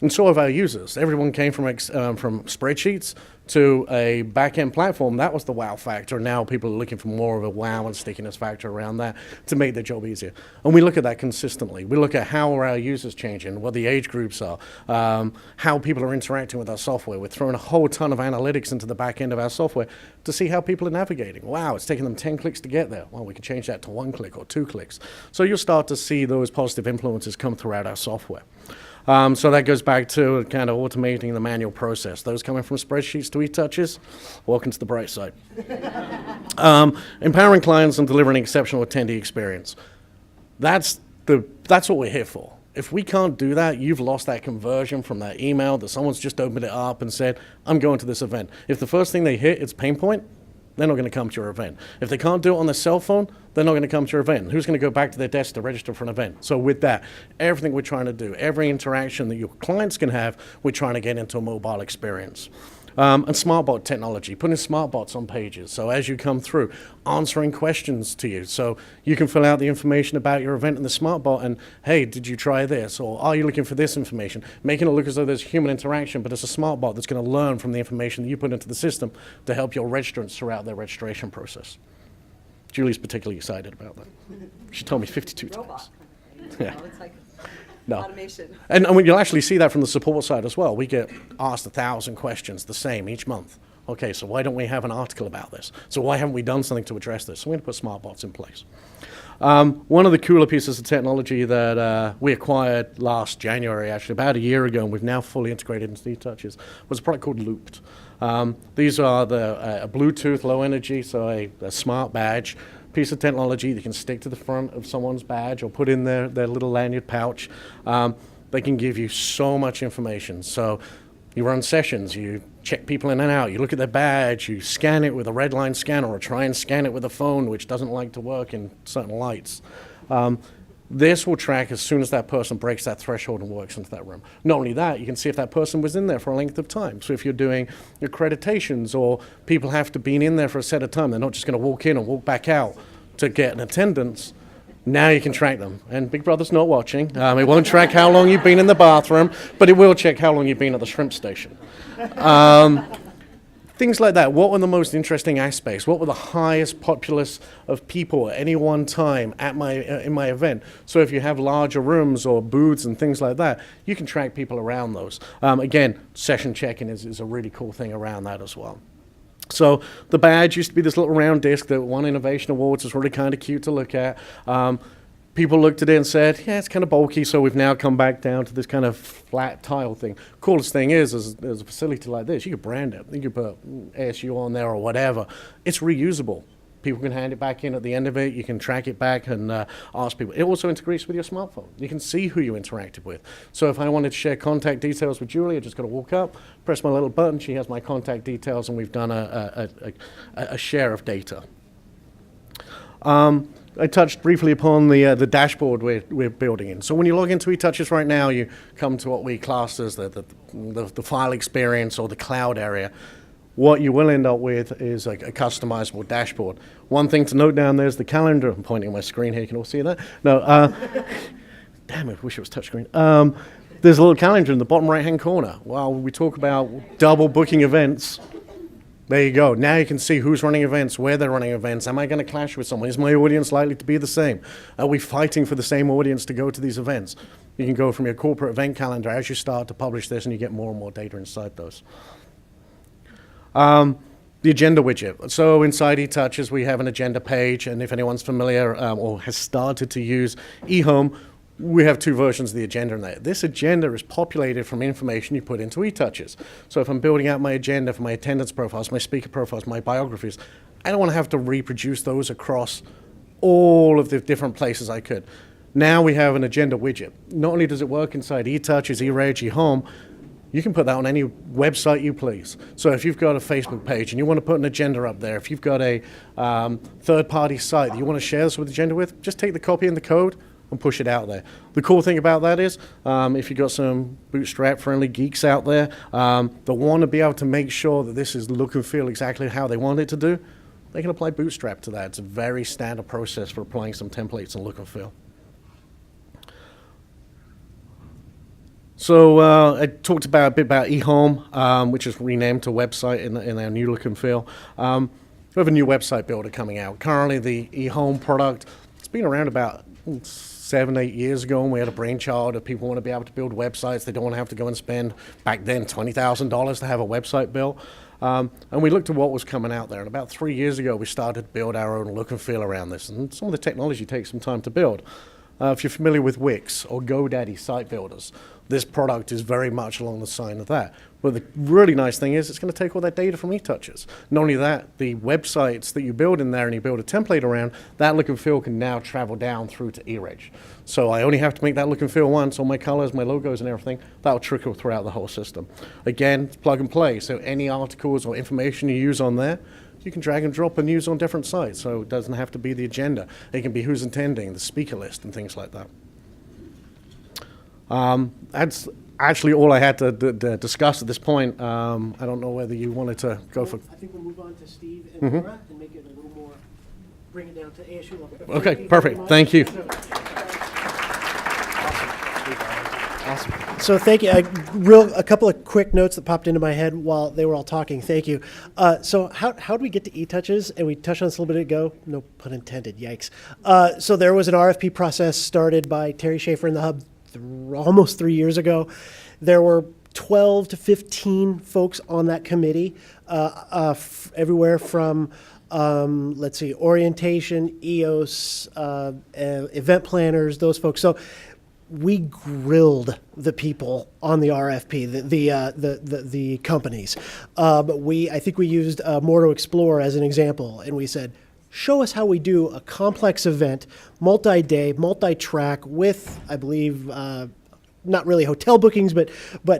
And so have our users. Everyone came from spreadsheets to a back-end platform. That was the wow factor. Now people are looking for more of a wow and stickiness factor around that to make their job easier. And we look at that consistently. We look at how are our users changing, what the age groups are, how people are interacting with our software. We're throwing a whole ton of analytics into the back end of our software to see how people are navigating. Wow, it's taking them 10 clicks to get there. Well, we can change that to 1 click or 2 clicks. So you'll start to see those positive influences come throughout our software. So that goes back to kind of automating the manual process. Those coming from spreadsheets to etouches, welcome to the bright side. Empowering clients and delivering an exceptional attendee experience. That's what we're here for. If we can't do that, you've lost that conversion from that email that someone's just opened it up and said, I'm going to this event. If the first thing they hit is pain point, they're not going to come to your event. If they can't do it on their cell phone, they're not going to come to your event. Who's going to go back to their desk to register for an event? So with that, everything we're trying to do, every interaction that your clients can have, we're trying to get into a mobile experience. And SmartBot technology, putting SmartBots on pages. So as you come through, answering questions to you. So you can fill out the information about your event in the SmartBot and, hey, did you try this? Or are you looking for this information? Making it look as though there's human interaction, but it's a SmartBot that's going to learn from the information that you put into the system to help your registrants throughout their registration process. Julie's particularly excited about that. She told me 52 times. Yeah. It's like No. automation. And you'll actually see that from the support side as well. We get asked 1,000 questions, the same each month. Okay, so why don't we have an article about this? So why haven't we done something to address this? So we're going to put SmartBots in place. One of the cooler pieces of technology that we acquired last January, actually about a year ago, and we've now fully integrated into the etouches, was a product called Looped. These are a Bluetooth low energy, so a smart badge, piece of technology that can stick to the front of someone's badge or put in their little lanyard pouch. They can give you so much information. So you run sessions, you check people in and out, you look at their badge, you scan it with a red line scanner or try and scan it with a phone, which doesn't like to work in certain lights. This will track as soon as that person breaks that threshold and works into that room. Not only that, you can see if that person was in there for a length of time. So if you're doing accreditations or people have to be in there for a set of time, they're not just going to walk in and walk back out to get an attendance. Now you can track them. And Big Brother's not watching. It won't track how long you've been in the bathroom, but it will check how long you've been at the shrimp station. Things like that. What were the most interesting aspects? What were the highest populace of people at any one time at in my event? So if you have larger rooms or booths and things like that, you can track people around those. Again, session check-in is a really cool thing around that as well. So the badge used to be this little round disc that won Innovation Awards. It's really kind of cute to look at. People looked at it and said, yeah, it's kind of bulky, so we've now come back down to this kind of flat tile thing. Coolest thing is, as a facility like this, you could brand it. You could put ASU on there or whatever. It's reusable. People can hand it back in at the end of it. You can track it back and ask people. It also integrates with your smartphone. You can see who you interacted with. So if I wanted to share contact details with Julie, I just got to walk up, press my little button. She has my contact details, and we've done a share of data. I touched briefly upon the dashboard we're building in. So when you log into etouches right now, you come to what we class as the file experience or the cloud area. What you will end up with is a customizable dashboard. One thing to note down there is the calendar. I'm pointing at my screen here. You can all see that? No. Damn it, I wish it was touchscreen. There's a little calendar in the bottom right-hand corner. While we talk about double booking events, there you go. Now you can see who's running events, where they're running events. Am I going to clash with someone? Is my audience likely to be the same? Are we fighting for the same audience to go to these events? You can go from your corporate event calendar as you start to publish this, and you get more and more data inside those. The agenda widget. So inside etouches, we have an agenda page, and if anyone's familiar or has started to use eHome, we have two versions of the agenda in there. This agenda is populated from information you put into etouches. So if I'm building out my agenda for my attendance profiles, my speaker profiles, my biographies, I don't want to have to reproduce those across all of the different places I could. Now we have an agenda widget. Not only does it work inside etouches, eReg, eHome, you can put that on any website you please. So if you've got a Facebook page and you want to put an agenda up there, if you've got a third-party site that you want to share this with agenda with, just take the copy and the code and push it out there. The cool thing about that is, if you've got some bootstrap-friendly geeks out there that want to be able to make sure that this is look and feel exactly how they want it to do, they can apply Bootstrap to that. It's a very standard process for applying some templates and look and feel. So I talked a bit about eHome, which is renamed to website in our new look and feel. We have a new website builder coming out. Currently, the eHome product, it's been around about 7-8 years ago, and we had a brainchild of people want to be able to build websites. They don't want to have to go and spend, back then, $20,000 to have a website built. And we looked at what was coming out there. And about 3 years ago, we started to build our own look and feel around this. And some of the technology takes some time to build. If you're familiar with Wix or GoDaddy site builders, this product is very much along the side of that. But the really nice thing is it's going to take all that data from etouches. Not only that, the websites that you build in there and you build a template around, that look and feel can now travel down through to eReg. So I only have to make that look and feel once, all my colors, my logos and everything, that'll trickle throughout the whole system. Again, it's plug and play. So any articles or information you use on there, you can drag and drop and use on different sites. So it doesn't have to be the agenda. It can be who's attending, the speaker list and things like that. That's actually all I had to discuss at this point. I don't know whether you wanted to go for... I think we'll move on to Steve and Laura and make it a little more, bring it down to ASU level. Okay, perfect. Thank you. Awesome. So thank you. A couple of quick notes that popped into my head while they were all talking. Thank you. So how did we get to etouches? And we touched on this a little bit ago. No pun intended. Yikes. So there was an RFP process started by Terry Schaefer in the Hub almost 3 years ago. There were 12 to 15 folks on that committee, everywhere from orientation, EOS, event planners, those folks. So we grilled the people on the RFP, the companies. But I think we used More to Explore as an example, and we said, show us how we do a complex event, multi-day, multi-track with, I believe, not really hotel bookings, but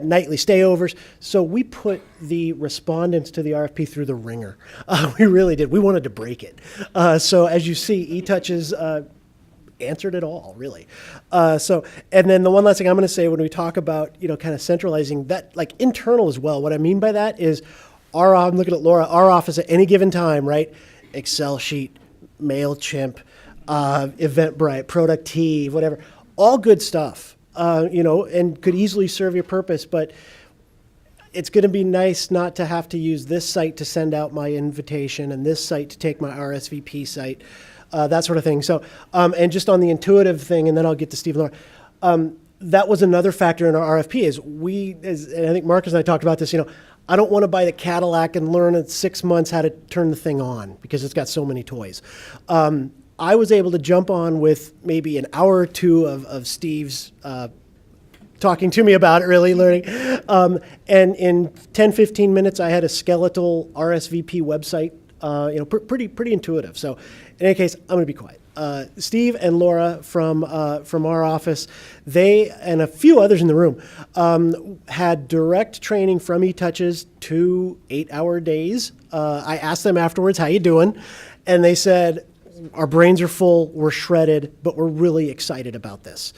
nightly stayovers. So we put the respondents to the RFP through the ringer. We really did. We wanted to break it. So as you see, etouches answered it all, really. And then the one last thing I'm going to say when we talk about, kind of centralizing that, like internal as well. What I mean by that is I'm looking at Laura, our office at any given time, right? Excel sheet, MailChimp, Eventbrite, Productive, whatever, all good stuff, and could easily serve your purpose, but it's going to be nice not to have to use this site to send out my invitation and this site to take my RSVP site, that sort of thing. So, and just on the intuitive thing, and then I'll get to Steve and Laura, that was another factor in our RFP is and I think Marcus and I talked about this, I don't want to buy the Cadillac and learn in 6 months how to turn the thing on because it's got so many toys. I was able to jump on with maybe an hour or two of Steve's talking to me about it, really learning. And in 10, 15 minutes, I had a skeletal RSVP website, pretty intuitive. So in any case, I'm going to be quiet. Steve and Laura from our office, they and a few others in the room had direct training from etouches, 2 8-hour days. I asked them afterwards, how you doing? And they said, our brains are full, we're shredded, but we're really excited about this.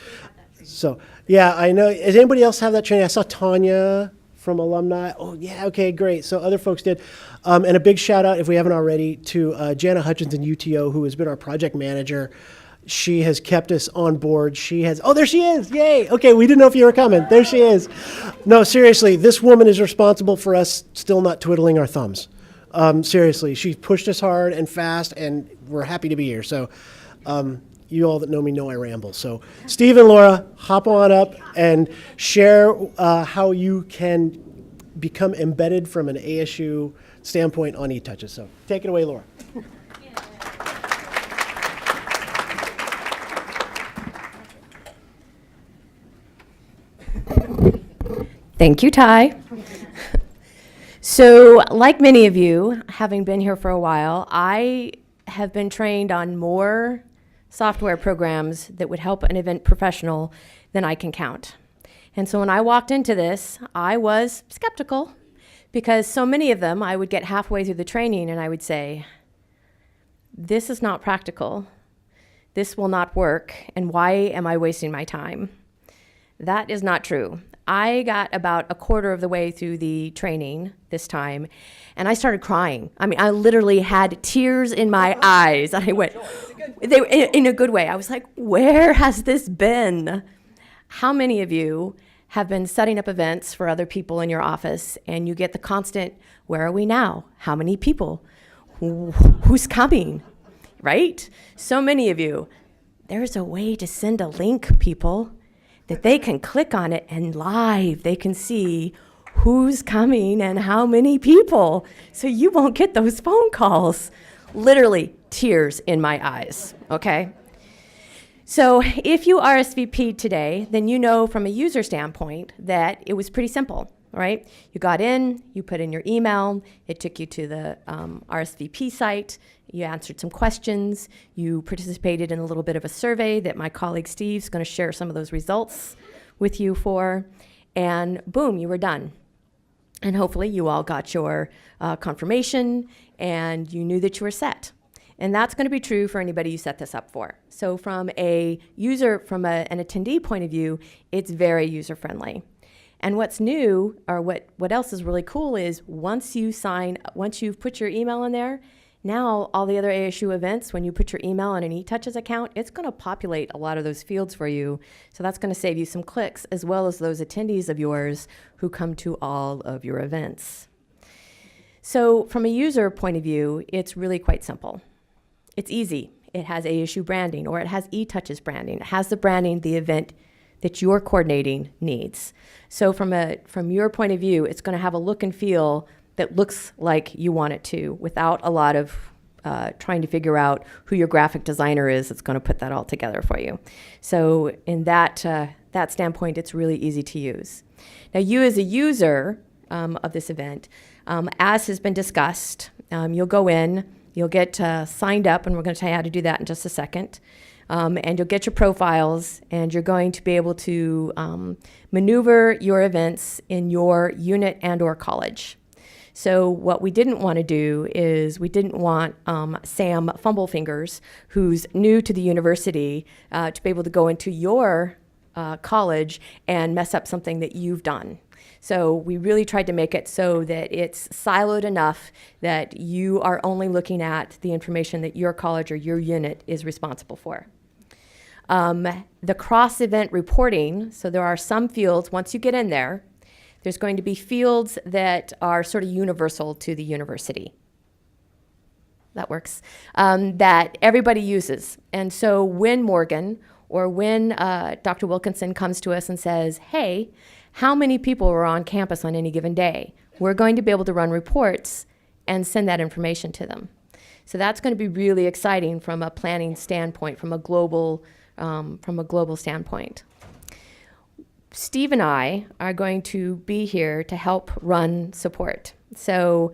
So, yeah, I know. Does anybody else have that training? I saw Tanya from alumni. Oh, yeah, okay, great. So other folks did. And a big shout out, if we haven't already, to Jana Hutchinson, UTO, who has been our project manager. She has kept us on board. There she is. Yay. Okay, we didn't know if you were coming. There she is. No, seriously, this woman is responsible for us still not twiddling our thumbs. Seriously, she pushed us hard and fast, and we're happy to be here. So you all that know me know I ramble. So Steve and Laura, hop on up and share how you can become embedded from an ASU standpoint on etouches. So take it away, Laura. Thank you, Ty. So, like many of you, having been here for a while, I have been trained on more software programs that would help an event professional than I can count. And so when I walked into this, I was skeptical because so many of them, I would get halfway through the training and I would say, this is not practical. This will not work. And why am I wasting my time? That is not true. I got about a quarter of the way through the training this time, and I started crying. I mean, I literally had tears in my eyes. I went, in a good way. I was like, where has this been? How many of you have been setting up events for other people in your office, and you get the constant, where are we now? How many people? Who's coming? Right? So many of you. There's a way to send a link, people, that they can click on it and live they can see who's coming and how many people. So you won't get those phone calls. Literally tears in my eyes, okay? So if you RSVP'd today, then you know from a user standpoint that it was pretty simple, right? You got in, you put in your email, it took you to the RSVP site, you answered some questions, you participated in a little bit of a survey that my colleague Steve's going to share some of those results with you for, and boom, you were done. And hopefully you all got your confirmation and you knew that you were set. And that's going to be true for anybody you set this up for. So from a user, from an attendee point of view, it's very user-friendly. And what's new, or what else is really cool is once you've put your email in there, now all the other ASU events, when you put your email on an etouches account, it's going to populate a lot of those fields for you. So that's going to save you some clicks, as well as those attendees of yours who come to all of your events. So from a user point of view, it's really quite simple. It's easy. It has ASU branding, or it has etouches branding. It has the branding the event that you're coordinating needs. So from your point of view, it's going to have a look and feel that looks like you want it to, without a lot of trying to figure out who your graphic designer is that's going to put that all together for you. So in that standpoint, it's really easy to use. Now, you as a user of this event, as has been discussed, you'll go in, you'll get signed up, and we're going to tell you how to do that in just a second. And you'll get your profiles, and you're going to be able to maneuver your events in your unit and or college. So what we didn't want to do is we didn't want Sam Fumblefingers, who's new to the university, to be able to go into your college and mess up something that you've done. So we really tried to make it so that it's siloed enough that you are only looking at the information that your college or your unit is responsible for. The cross-event reporting, so there are some fields, once you get in there, there's going to be fields that are sort of universal to the university. That works. That everybody uses. And so when Morgan or when Dr. Wilkinson comes to us and says, hey, how many people are on campus on any given day? We're going to be able to run reports and send that information to them. So that's going to be really exciting from a planning standpoint, from a global standpoint. Steve and I are going to be here to help run support. So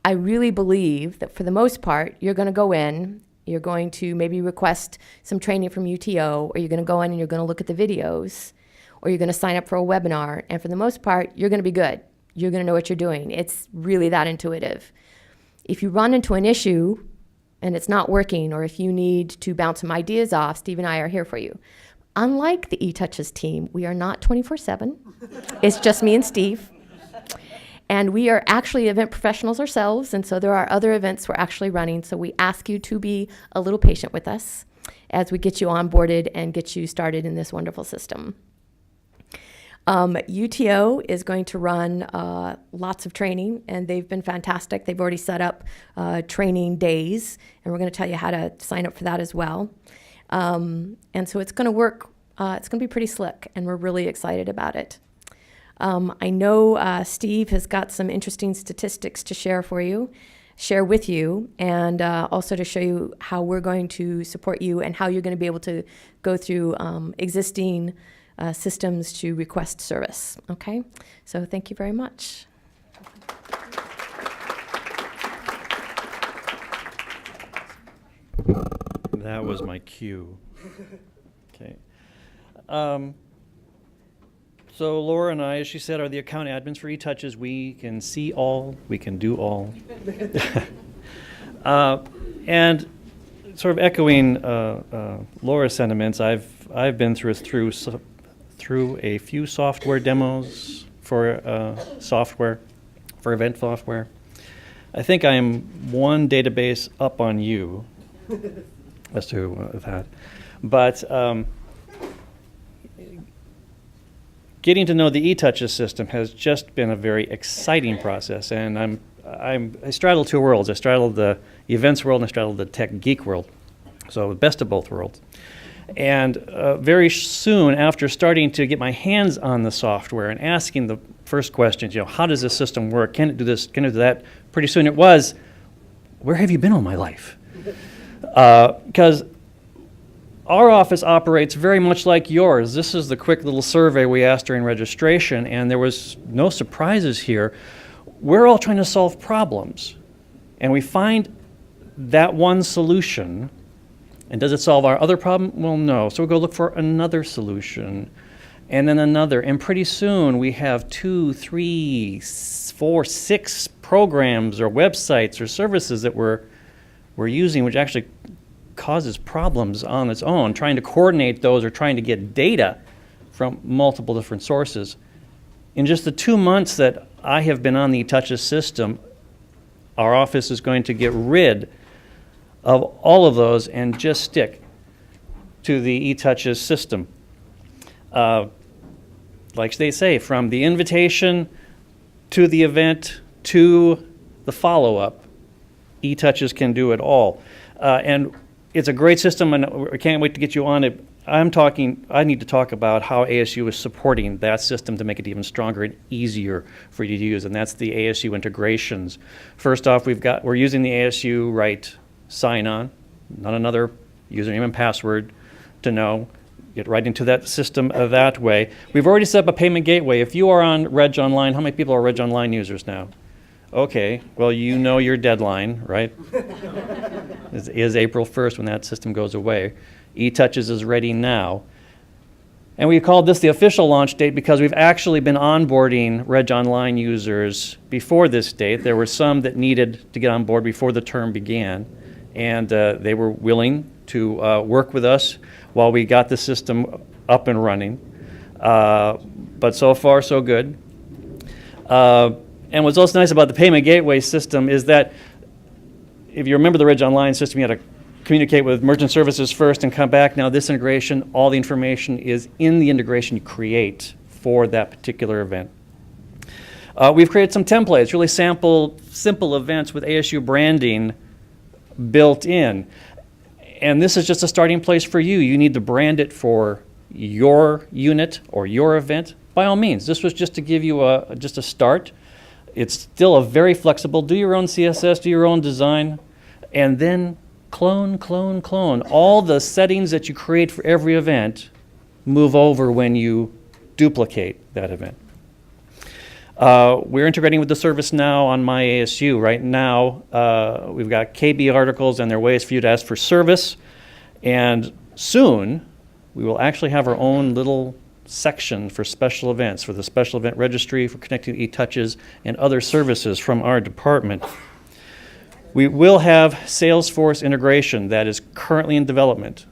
I really believe that for the most part, you're going to go in, you're going to maybe request some training from UTO, or you're going to go in and you're going to look at the videos, or you're going to sign up for a webinar, and for the most part, you're going to be good. You're going to know what you're doing. It's really that intuitive. If you run into an issue and it's not working, or if you need to bounce some ideas off, Steve and I are here for you. Unlike the etouches team, we are not 24/7. It's just me and Steve. And we are actually event professionals ourselves, and so there are other events we're actually running, so we ask you to be a little patient with us as we get you onboarded and get you started in this wonderful system. UTO is going to run lots of training, and they've been fantastic. They've already set up training days, and we're going to tell you how to sign up for that as well. And so it's going to work. It's going to be pretty slick, and we're really excited about it. I know Steve has got some interesting statistics to share with you, and also to show you how we're going to support you and how you're going to be able to go through existing systems to request service. Okay? So thank you very much. That was my cue. Okay. So Laura and I, as she said, are the account admins for etouches. We can see all, we can do all. And sort of echoing Laura's sentiments, I've been through a few software demos for event software. I think I am one database up on you as to that. But getting to know the etouches system has just been a very exciting process, and I straddle two worlds. I straddle the events world and I straddle the tech geek world. So the best of both worlds. And very soon after starting to get my hands on the software and asking the first questions, how does this system work? Can it do this? Can it do that? Pretty soon it was, where have you been all my life? Because our office operates very much like yours. This is the quick little survey we asked during registration, and there was no surprises here. We're all trying to solve problems, and we find that one solution. And does it solve our other problem? Well, no. So we go look for another solution, and then another. And pretty soon we have 2, 3, 4, 6 programs or websites or services that we're using, which actually causes problems on its own, trying to coordinate those or trying to get data from multiple different sources. In just the 2 months that I have been on the etouches system, our office is going to get rid of all of those and just stick to the etouches system. Like they say, from the invitation to the event to the follow-up, etouches can do it all. And it's a great system, and I can't wait to get you on it. I need to talk about how ASU is supporting that system to make it even stronger and easier for you to use, and that's the ASU integrations. First off, we're using the ASU Right sign-on, not another username and password to know. Get right into that system that way. We've already set up a payment gateway. If you are on Reg Online, how many people are Reg Online users now? Okay, well, you know your deadline, right? is April 1st when that system goes away. etouches is ready now. And we called this the official launch date because we've actually been onboarding Reg Online users before this date. There were some that needed to get on board before the term began, and they were willing to work with us while we got the system up and running. But so far, so good. And what's also nice about the payment gateway system is that if you remember the Ridge Online system, you had to communicate with merchant services first and come back. Now this integration, all the information is in the integration you create for that particular event. We've created some templates, really simple events with ASU branding built in. And this is just a starting place for you. You need to brand it for your unit or your event. By all means, this was just to give you just a start. It's still a very flexible, do your own CSS, do your own design, and then clone. All the settings that you create for every event move over when you duplicate that event. We're integrating with the service now on My ASU. Right now, we've got KB articles and there are ways for you to ask for service. And soon, we will actually have our own little section for special events, for the special event registry, for connecting etouches, and other services from our department. We will have Salesforce integration that is currently in development.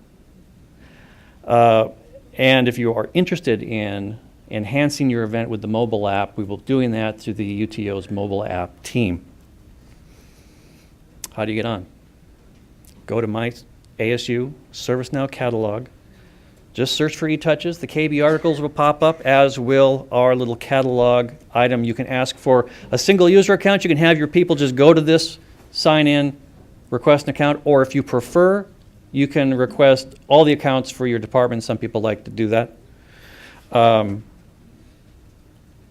And if you are interested in enhancing your event with the mobile app, we will be doing that through the UTO's mobile app team. How do you get on? Go to My ASU ServiceNow catalog. Just search for etouches. The KB articles will pop up, as will our little catalog item. You can ask for a single user account. You can have your people just go to this, sign in, request an account, or if you prefer, you can request all the accounts for your department. Some people like to do that.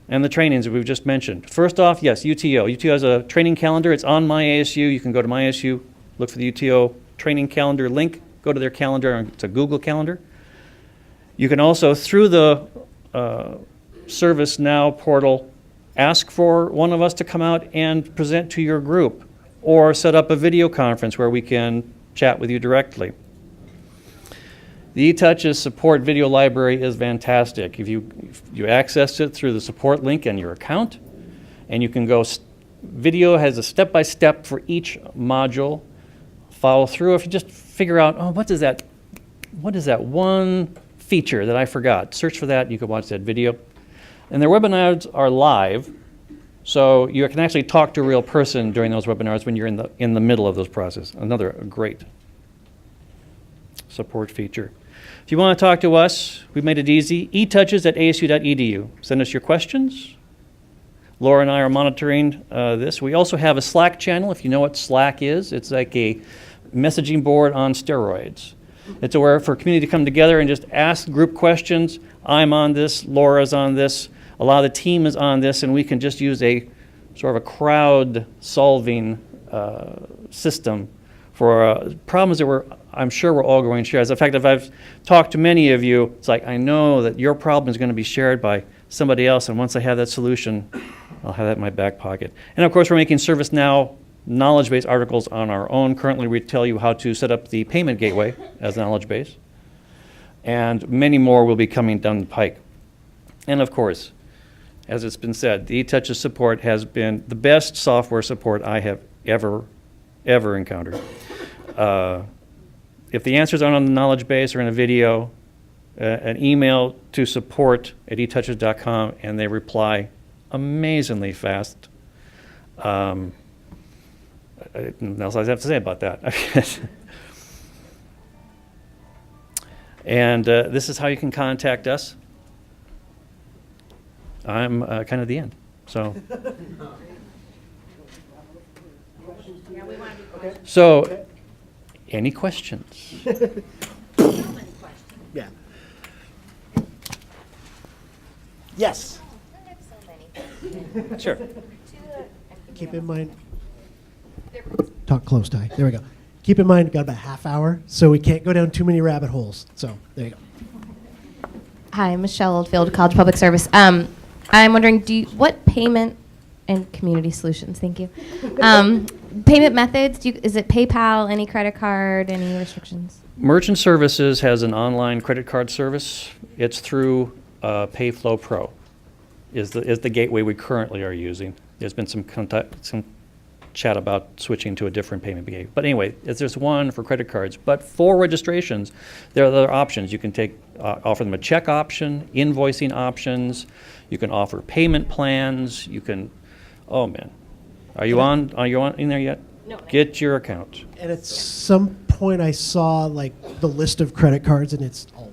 And the trainings that we've just mentioned. First off, yes, UTO. UTO has a training calendar. It's on My ASU. You can go to My ASU, look for the UTO training calendar link, go to their calendar. It's a Google Calendar. You can also, through the ServiceNow portal, ask for one of us to come out and present to your group, or set up a video conference where we can chat with you directly. The etouches support video library is fantastic. If you access it through the support link in your account, and you can go, video has a step-by-step for each module. Follow through. If you just figure out, oh, what is that one feature that I forgot? Search for that. You can watch that video. And their webinars are live, so you can actually talk to a real person during those webinars when you're in the middle of those processes. Another great support feature. If you want to talk to us, we've made it easy. etouches@asu.edu. Send us your questions. Laura and I are monitoring this. We also have a Slack channel. If you know what Slack is, it's like a messaging board on steroids. It's a way for community to come together and just ask group questions. I'm on this, Laura's on this, a lot of the team is on this, and we can just use a sort of a crowd-solving system for problems that I'm sure we're all going to share. As a fact, if I've talked to many of you, it's like I know that your problem is going to be shared by somebody else, and once I have that solution, I'll have that in my back pocket. And of course, we're making ServiceNow knowledge base articles on our own. Currently, we tell you how to set up the payment gateway as a knowledge base, and many more will be coming down the pike. And of course, as it's been said, the etouches support has been the best software support I have ever encountered. If the answers aren't on the knowledge base or in a video, an email to support@etouches.com, and they reply amazingly fast. Nothing else I have to say about that. And this is how you can contact us. I'm kind of the end, so. So, any questions? Yeah. Yes. Sure. Keep in mind. Talk close, Ty. There we go. Keep in mind, we've got about a half hour, so we can't go down too many rabbit holes. So there you go. Hi, Michelle Oldfield, College Public Service. I'm wondering, what payment and community solutions? Thank you. Payment methods? Is it PayPal? Any credit card? Any restrictions? Merchant Services has an online credit card service. It's through PayFlow Pro. Is the gateway we currently are using. There's been some chat about switching to a different payment behavior. But anyway, there's one for credit cards. But for registrations, there are other options. You can offer them a check option, invoicing options. You can offer payment plans. You can, oh man, are you on in there yet? No. Get your account. And at some point, I saw like the list of credit cards, and it's all.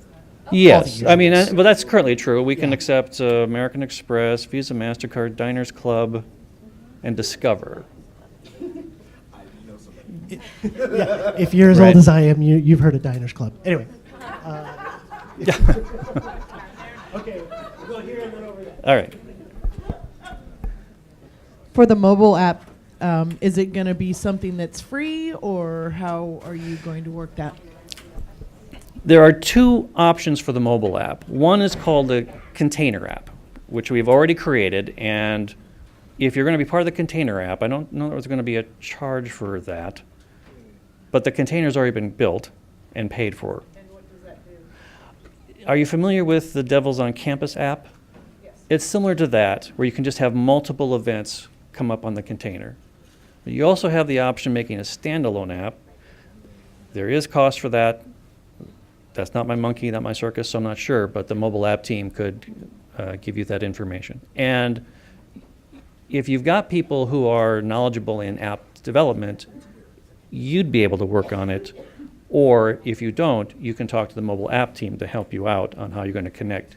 Yes, I mean, but that's currently true. We can accept American Express, Visa, MasterCard, Diners Club, and Discover. Yeah, if you're as Right. old as I am, you've heard of Diners Club. Anyway. Okay, we'll go here and then over there. All right. For the mobile app, is it going to be something that's free, or how are you going to work that? There are two options for the mobile app. One is called the container app, which we've already created. And if you're going to be part of the container app, I don't know if there's going to be a charge for that. But the container's already been built and paid for. And what does that do? Are you familiar with the Devils on Campus app? Yes. It's similar to that, where you can just have multiple events come up on the container. You also have the option of making a standalone app. There is cost for that. That's not my monkey, not my circus, so I'm not sure, but the mobile app team could give you that information. And if you've got people who are knowledgeable in app development, you'd be able to work on it. Or if you don't, you can talk to the mobile app team to help you out on how you're going to connect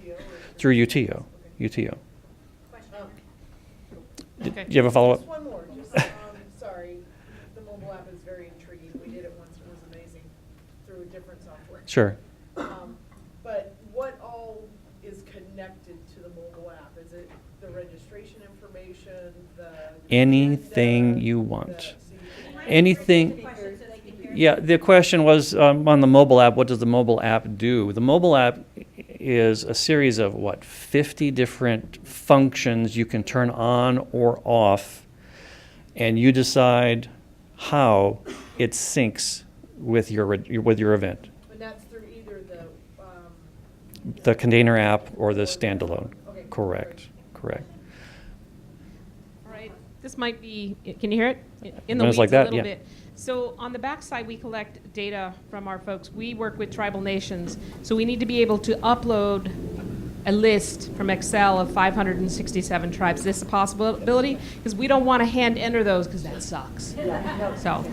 through UTO. UTO. Do you have a follow-up? Just one more. Sorry, the mobile app is very intriguing. We did it once, it was amazing, through a different software. Sure. But what all is connected to the mobile app? Is it the registration information, the Anything agenda, you want. so you can- Anything. Yeah, the question was on the mobile app, what does the mobile app do? The mobile app is a series of, 50 different functions you can turn on or off, and you decide how it syncs with your event. And that's through either The container app or the standalone. Okay, Correct. All right, this might be, can you hear it? In the When weeds it's like a that, little yeah. bit. So on the backside, we collect data from our folks. We work with tribal nations, so we need to be able to upload a list from Excel of 567 tribes. Is this a possibility? Because we don't want to hand enter those because that sucks. So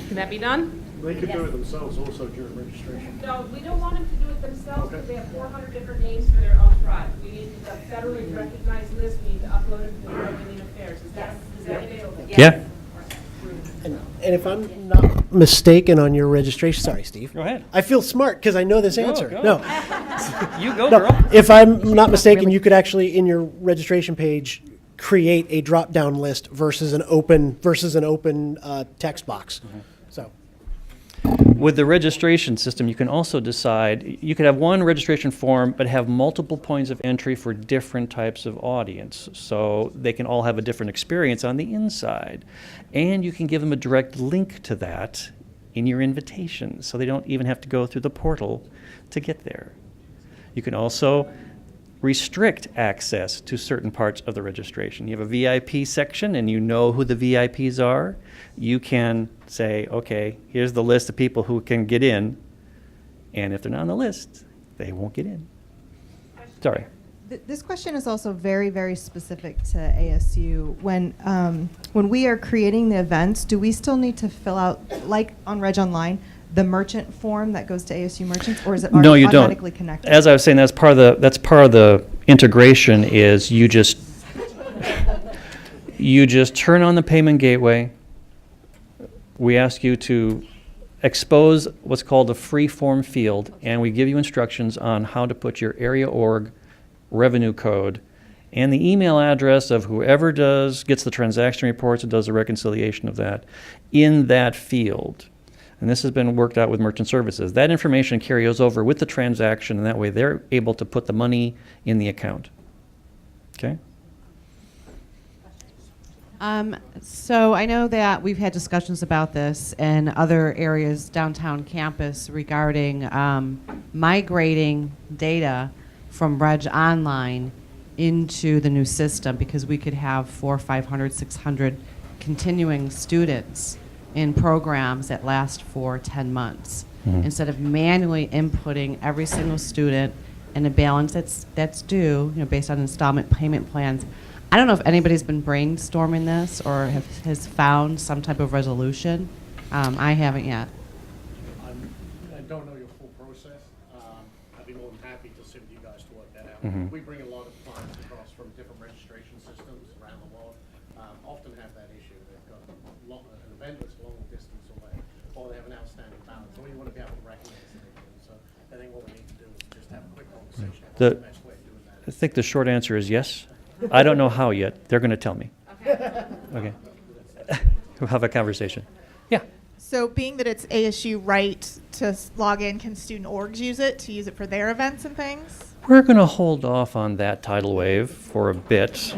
can that be done? They could do it themselves also during registration. No, we don't want them to do it themselves because they have 400 different names for their own tribe. We need a federally recognized list. We need to upload it to the Bureau of Indian Affairs. Is that available? Yeah. And if I'm not mistaken on your registration, sorry, Steve. Go ahead. I feel smart because I know this answer. go. No, You go, no. girl. If I'm not mistaken, you could actually, in your registration page, create a drop-down list versus an open text box. So. With the registration system, you can also decide, you could have one registration form, but have multiple points of entry for different types of audience. So they can all have a different experience on the inside. And you can give them a direct link to that in your invitation, so they don't even have to go through the portal to get there. You can also restrict access to certain parts of the registration. You have a VIP section and you know who the VIPs are. You can say, okay, here's the list of people who can get in, and if they're not on the list, they won't get in. Sorry. This question is also very, very specific to ASU. When we are creating the events, do we still need to fill out, like on Reg Online, the merchant form that goes to ASU merchants, or is it No, you don't. automatically connected? As I was saying, that's part of the integration is you just turn on the payment gateway. We ask you to expose what's called a free form field, and we give you instructions on how to put your area org revenue code and the email address of whoever gets the transaction reports and does the reconciliation of that in that field. And this has been worked out with merchant services. That information carries over with the transaction, and that way they're able to put the money in the account. Okay? So I know that we've had discussions about this in other areas downtown campus regarding migrating data from Reg Online into the new system, because we could have 400, 500, 600 continuing students in programs that last for 10 months, instead of manually inputting every single student in a balance that's due, based on installment payment plans. I don't know if anybody's been brainstorming this or has found some type of resolution. I haven't yet. I don't know your full process. I'd be more than happy to sit with you guys to work that out. We bring a lot of clients across from different registration systems around the world. Often have that issue. They've got an event that's long distance away, or they have an outstanding balance, or you want to be able to recognize anything. So I think what we need to do is just have a quick conversation. What's the best way of doing that? I think the short answer is yes. I don't know how yet. They're going to tell me. Okay. We'll have a conversation. Yeah. So being that it's ASU right to log in, can student orgs use it for their events and things? We're going to hold off on that tidal wave for a bit.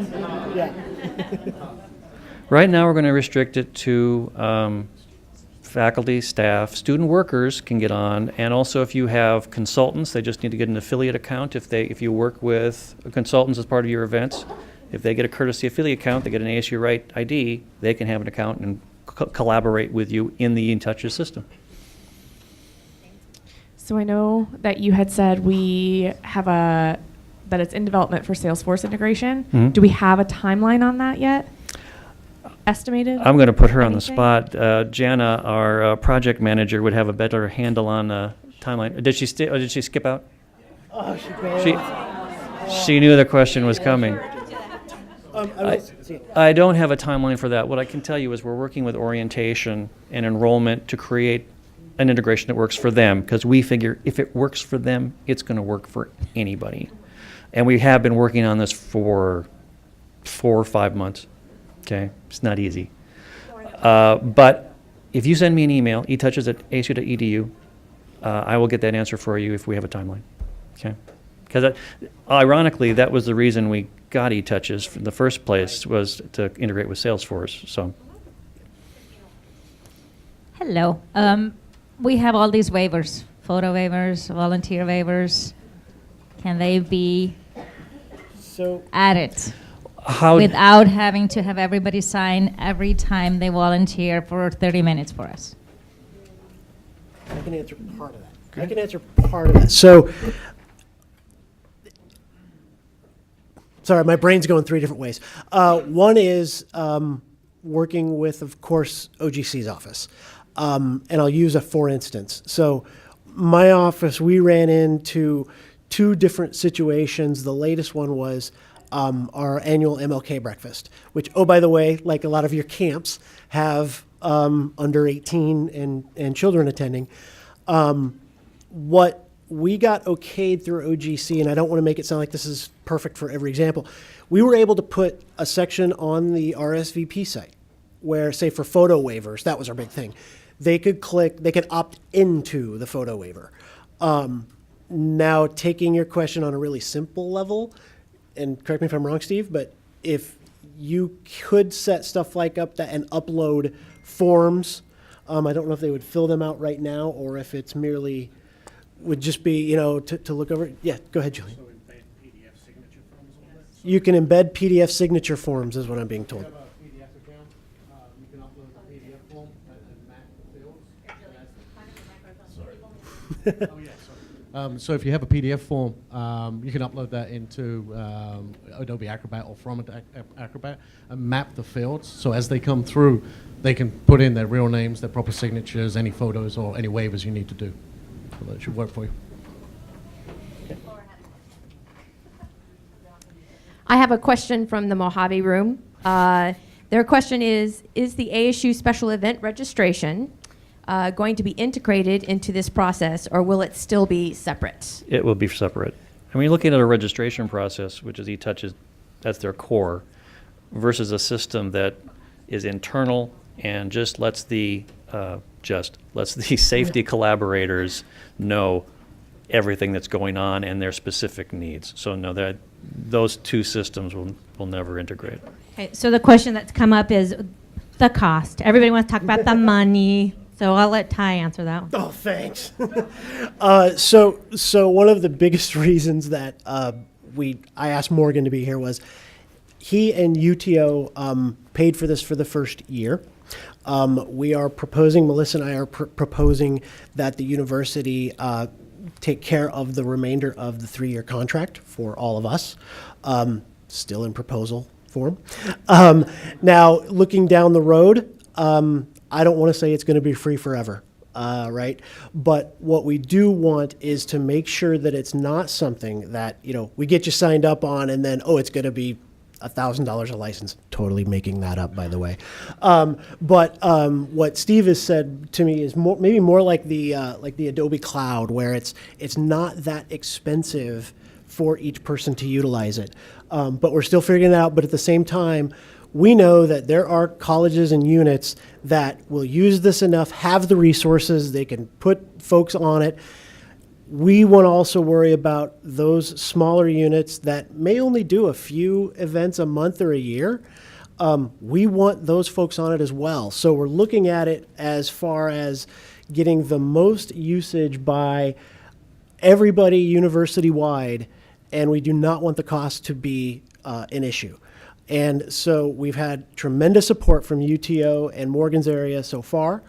Right now, we're going to restrict it to faculty, staff, student workers can get on, and also if you have consultants, they just need to get an affiliate account. If you work with consultants as part of your events, if they get a courtesy affiliate account, they get an ASU Right ID, they can have an account and collaborate with you in the etouches system. So I know that you had said we have that it's in development for Salesforce integration. Mm-hmm. Do we have a timeline on that yet? Estimated? I'm going to put her on the Anything? spot. Jana, our project manager, would have a better handle on timeline. Did she did she skip out? Oh, She knew the question was coming. I don't have a timeline for that. What I can tell you is we're working with orientation and enrollment to create an integration that works for them, because we figure if it works for them, it's going to work for anybody. And we have been working on this for 4 or 5 months. Okay, it's not easy. But if you send me an email, etouches@asu.edu, I will get that answer for you if we have a timeline. Okay, because ironically, that was the reason we got etouches in the first place, was to integrate with Salesforce. So. Hello. We have all these waivers, photo waivers, volunteer waivers. Can they be added without having to have everybody sign every time they volunteer for 30 minutes for us? I can answer part of that. So, sorry, my brain's going 3 different ways. One is working with, of course, OGC's office. And I'll use a for instance. So my office, we ran into 2 different situations. The latest one was our annual MLK breakfast, which, oh, by the way, like a lot of your camps, have under 18 and children attending. What we got okayed through OGC, and I don't want to make it sound like this is perfect for every example, we were able to put a section on the RSVP site where, say, for photo waivers, that was our big thing. They could opt into the photo waiver. Now, taking your question on a really simple level, and correct me if I'm wrong, Steve, but if you could set stuff like up that and upload forms, I don't know if they would fill them out right now or if it's merely would just be, to look over. Yeah, go ahead, Julian. So embed PDF signature forms on that? You can embed PDF signature forms, is what I'm being told. If you have a PDF account, you can upload the PDF form and map the fields. Sorry. Oh, yeah, sorry. So if you have a PDF form, you can upload that into Adobe Acrobat or from Acrobat and map the fields. So as they come through, they can put in their real names, their proper signatures, any photos or any waivers you need to do. So that should work for you. I have a question from the Mojave room. Their question is the ASU special event registration going to be integrated into this process, or will it still be separate? It will be separate. I mean, looking at a registration process, which is etouches, that's their core, versus a system that is internal and just lets the safety collaborators know everything that's going on and their specific needs. So no, those 2 systems will never integrate. Okay, so the question that's come up is the cost. Everybody wants to talk about the money, so I'll let Ty answer that one. Oh, thanks. So one of the biggest reasons that I asked Morgan to be here was, he and UTO paid for this for the first year. We are proposing, Melissa and I are proposing that the university take care of the remainder of the 3-year contract for all of us, still in proposal form. Now, looking down the road, I don't want to say it's going to be free forever, right? But what we do want is to make sure that it's not something that, we get you signed up on and then, it's going to be $1,000 a license. Totally making that up, by the way. But what Steve has said to me is maybe more like the Adobe Cloud, where it's not that expensive for each person to utilize it. But we're still figuring that out. But at the same time, we know that there are colleges and units that will use this enough, have the resources, they can put folks on it. We want to also worry about those smaller units that may only do a few events a month or a year. We want those folks on it as well. So we're looking at it as far as getting the most usage by everybody university-wide, and we do not want the cost to be an issue. And so we've had tremendous support from UTO and Morgan's area so far.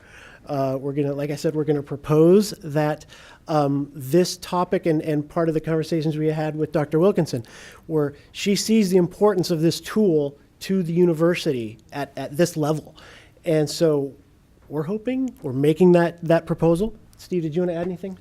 Like I said, we're gonna propose that this topic and part of the conversations we had with Dr. Wilkinson, where she sees the importance of this tool to the university at this level. And so we're making that proposal. Steve, did you want to add anything?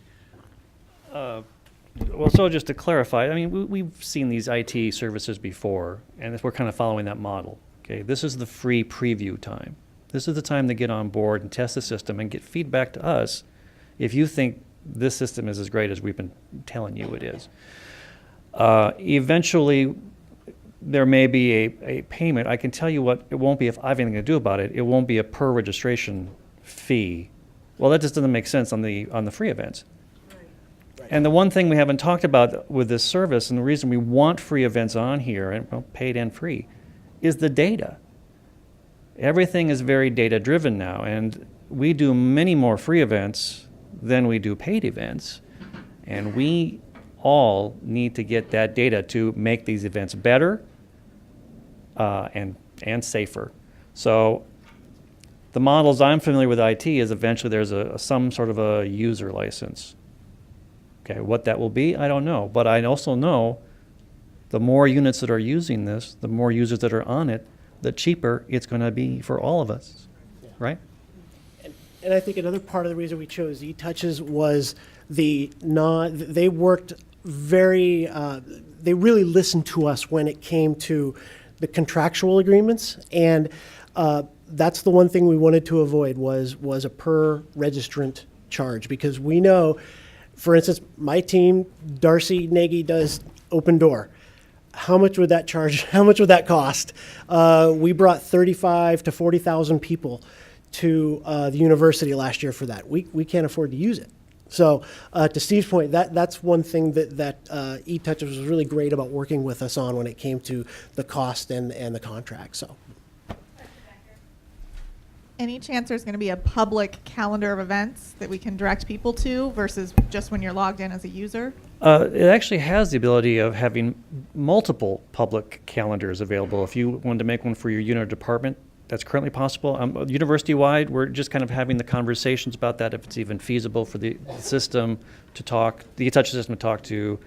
Well, so just to clarify, I mean, we've seen these IT services before, and we're kind of following that model. Okay, this is the free preview time. This is the time to get on board and test the system and get feedback to us if you think this system is as great as we've been telling you it is. Eventually, there may be a payment. I can tell you what it won't be if I have anything to do about it. It won't be a per registration fee. Well, that just doesn't make sense on the free events. And the one thing we haven't talked about with this service, and the reason we want free events on here, and paid and free, is the data. Everything is very data-driven now, and we do many more free events than we do paid events, and we all need to get that data to make these events better and safer. So the models I'm familiar with IT is eventually there's some sort of a user license. Okay, what that will be, I don't know. But I also know the more units that are using this, the more users that are on it, the cheaper it's going to be for all of us, right? And I think another part of the reason we chose etouches was they worked very, they really listened to us when it came to the contractual agreements. And that's the one thing we wanted to avoid was a per registrant charge, because we know, for instance, my team, Darcy Nagy, does Open Door. How much would that charge? How much would that cost? We brought 35 to 40,000 people to the university last year for that. We can't afford to use it. So to Steve's point, that's one thing that etouches was really great about working with us on when it came to the cost and the contract. So. Any chance there's going to be a public calendar of events that we can direct people to versus just when you're logged in as a user? It actually has the ability of having multiple public calendars available. If you wanted to make one for your unit or department, that's currently possible. University-wide, we're just kind of having the conversations about that, if it's even feasible for the system to talk, the etouches system to talk to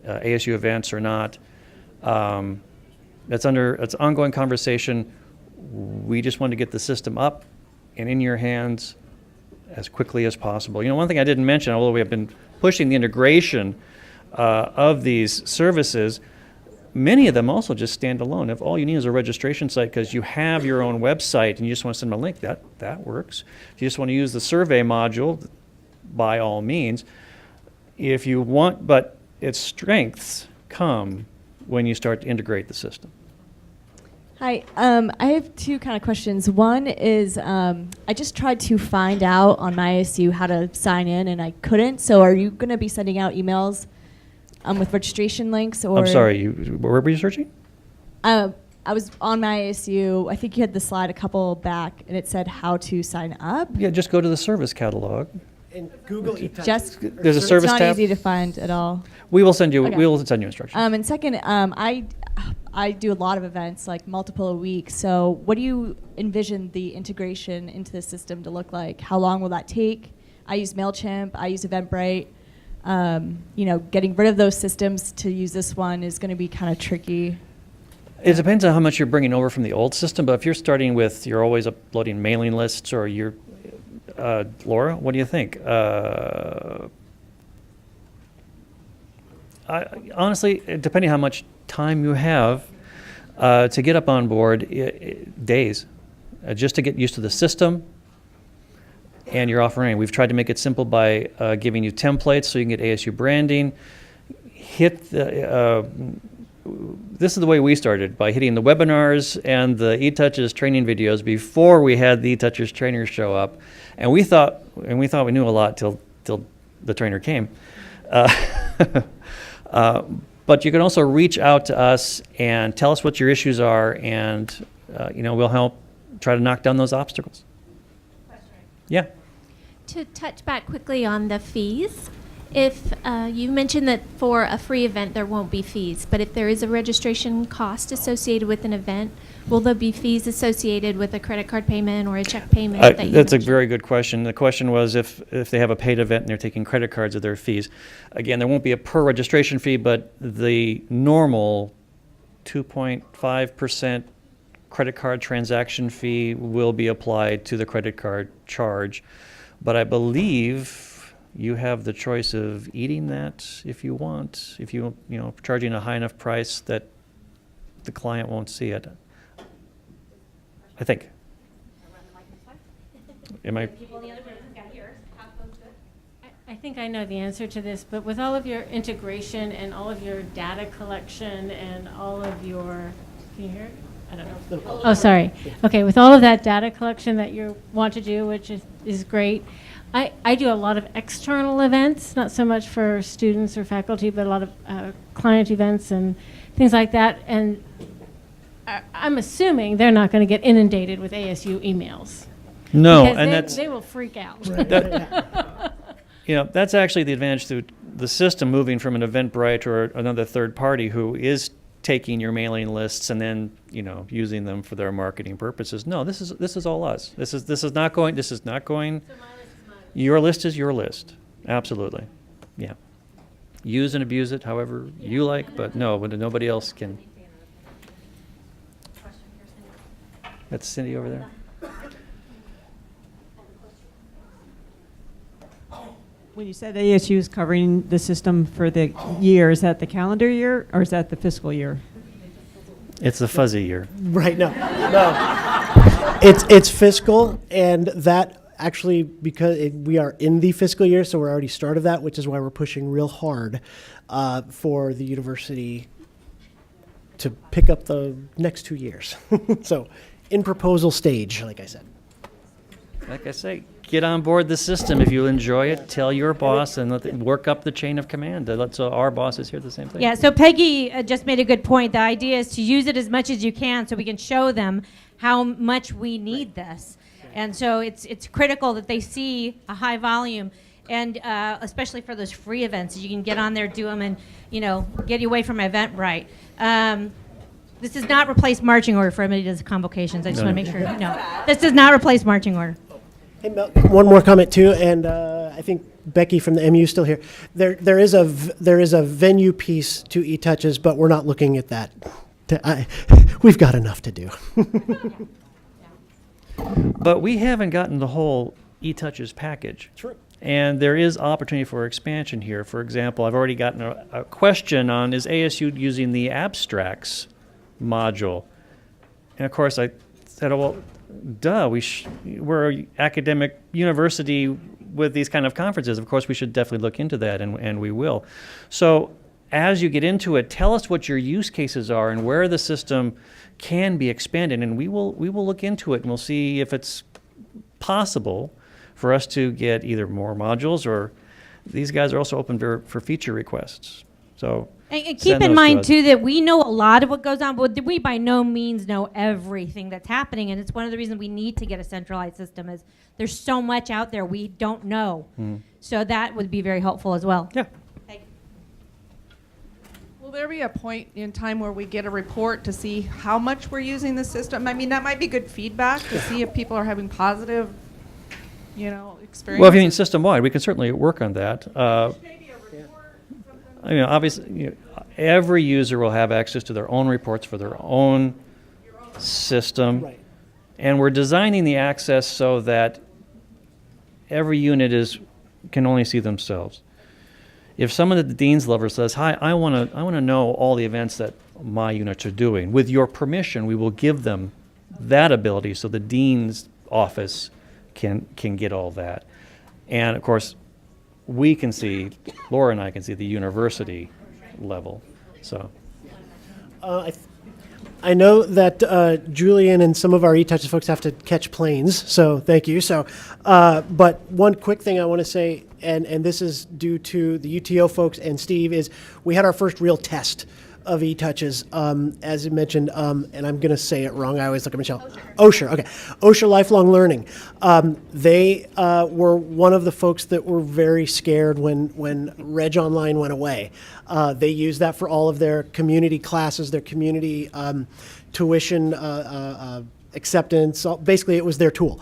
ASU events or not. It's ongoing conversation. We just want to get the system up and in your hands as quickly as possible. You know, one thing I didn't mention, although we have been pushing the integration of these services, many of them also just stand alone. If all you need is a registration site because you have your own website and you just want to send them a link, that works. If you just want to use the survey module, by all means. If you want, but its strengths come when you start to integrate the system. Hi, I have two kind of questions. One is I just tried to find out on my ASU how to sign in and I couldn't. So are you going to be sending out emails with registration links? Or I'm sorry, where were you searching? I was on my ASU. I think you had the slide a couple back and it said how to sign up. Yeah, just go to the service catalog. And Google etouches. Just there's a service tab. It's not tab. easy to find at all. We will send you. Okay. We will send you instructions. And second, I do a lot of events, like multiple a week. So what do you envision the integration into the system to look like? How long will that take? I use MailChimp, I use Eventbrite. Getting rid of those systems to use this one is going to be kind of tricky. It depends on how much you're bringing over from the old system, but if you're starting with, you're always uploading mailing lists, or you're, Laura, what do you think? Honestly, depending how much time you have to get up on board, days, just to get used to the system and your offering. We've tried to make it simple by giving you templates so you can get ASU branding. Hit the, this is the way we started, by hitting the webinars and the etouches training videos before we had the etouches trainers show up, and we thought we knew a lot till the trainer came. But you can also reach out to us and tell us what your issues are, and we'll help try to knock down those obstacles. Yeah. To touch back quickly on the fees, if you mentioned that for a free event there won't be fees, but if there is a registration cost associated with an event, will there be fees associated with a credit card payment or a check payment? That's a very good question. The question was if they have a paid event and they're taking credit cards, are there fees? Again, there won't be a per registration fee, but the normal 2.5% credit card transaction fee will be applied to the credit card charge. But I believe you have the choice of eating that if you want, if you charging a high enough price that the client won't see it. I think. Am I? I think I know the answer to this, but with all of your integration and all of your data collection and all of your, can you hear it? I don't know. Oh, sorry. Okay, with all of that data collection that you want to do, which is great, I do a lot of external events, not so much for students or faculty, but a lot of client events and things like that. And I'm assuming they're not going to get inundated with ASU emails. No, because and they will freak out. That's actually the advantage to the system moving from an Eventbrite or another third party who is taking your mailing lists and then using them for their marketing purposes. No, this is all us. This is not going. So my list is mine. Your list is your list. Absolutely, yeah. Use and abuse it however you like, but no, when nobody else can. That's Cindy over there. When you said ASU is covering the system for the year, is that the calendar year or is that the fiscal year? It's the fuzzy year. Right, no. It's fiscal, and that actually, because we are in the fiscal year, so we're already started that, which is why we're pushing real hard for the university to pick up the next 2 years. So in proposal stage, like I said. Like I say, get on board the system. If you enjoy it, tell your boss and let them work up the chain of command. So our bosses hear the same thing. Yeah, so Peggy just made a good point. The idea is to use it as much as you can so we can show them how much we need this. And so it's critical that they see a high volume, and especially for those free events, you can get on there, do them, and get you away from Eventbrite. This does not replace marching order for anybody who does convocations. I just want to make sure. No, this does not replace marching order. Hey, Mel, one more comment too, and I think Becky from the MU is still here. There is a venue piece to etouches, but we're not looking at that. We've got enough to do. But we haven't gotten the whole etouches package. True. And there is opportunity for expansion here. For example, I've already gotten a question on, is ASU using the abstracts module? And of course I said, oh, well, duh, we're an academic university with these kind of conferences. Of course, we should definitely look into that, and we will. So as you get into it, tell us what your use cases are and where the system can be expanded, and we will look into it, and we'll see if it's possible for us to get either more modules, or these guys are also open for feature requests. So and keep in mind too that we know a lot of what goes on, but we by no means know everything that's happening, and it's one of the reasons we need to get a centralized system. Is there's so much out there we don't know, so that would be very helpful as well. Yeah. Okay. there be a point in time where we get a report to see how much we're using the system? I mean, that might be good feedback to see if people are having positive, experiences. Well, if you mean system-wide, we can certainly work on that. Obviously, every user will have access to their own reports for their own system. Right. And we're designing the access so that every unit can only see themselves. If someone at the dean's level says, "Hi, I want to know all the events that my units are doing," with your permission, we will give them that ability so the dean's office can get all that. And of course, we can see, Laura and I can see the university level. So. I know that Julian and some of our etouches folks have to catch planes, so thank you. So, but one quick thing I want to say, and this is due to the UTO folks and Steve, is we had our first real test of etouches, as you mentioned, and I'm going to say it wrong. I always look at Michelle. OSHA, okay. OSHA Lifelong Learning. They were one of the folks that were very scared when Reg Online went away. They used that for all of their community classes, their community tuition acceptance. Basically, it was their tool.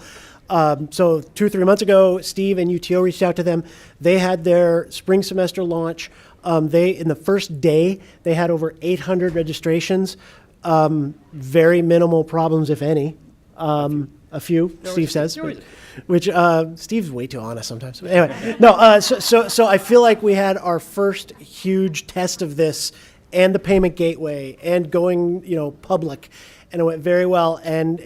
So 2 or 3 months ago, Steve and UTO reached out to them. They had their spring semester launch. In the first day, they had over 800 registrations. Very minimal problems, if any. A few, Steve says, which Steve's way too honest sometimes. Anyway, no. So I feel like we had our first huge test of this, and the payment gateway, and going public, and it went very well. And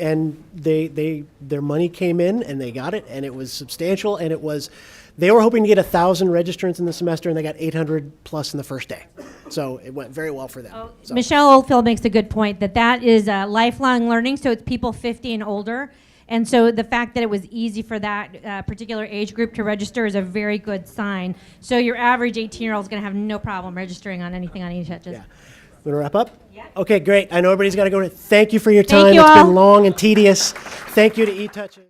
their money came in, and they got it, and it was substantial, and it was. They were hoping to get 1,000 registrants in the semester, and they got 800 plus in the first day. So it went very well for them. So. Michelle Oldfield makes a good point that is lifelong learning, so it's people 50 and older. And so the fact that it was easy for that particular age group to register is a very good sign. So your average 18-year-old is going to have no problem registering on anything on etouches. Yeah. Want to wrap up? Yeah. Okay, great. I know everybody's got to go. Thank you for your time. Thank you It's all. been long and tedious. Thank you to etouches.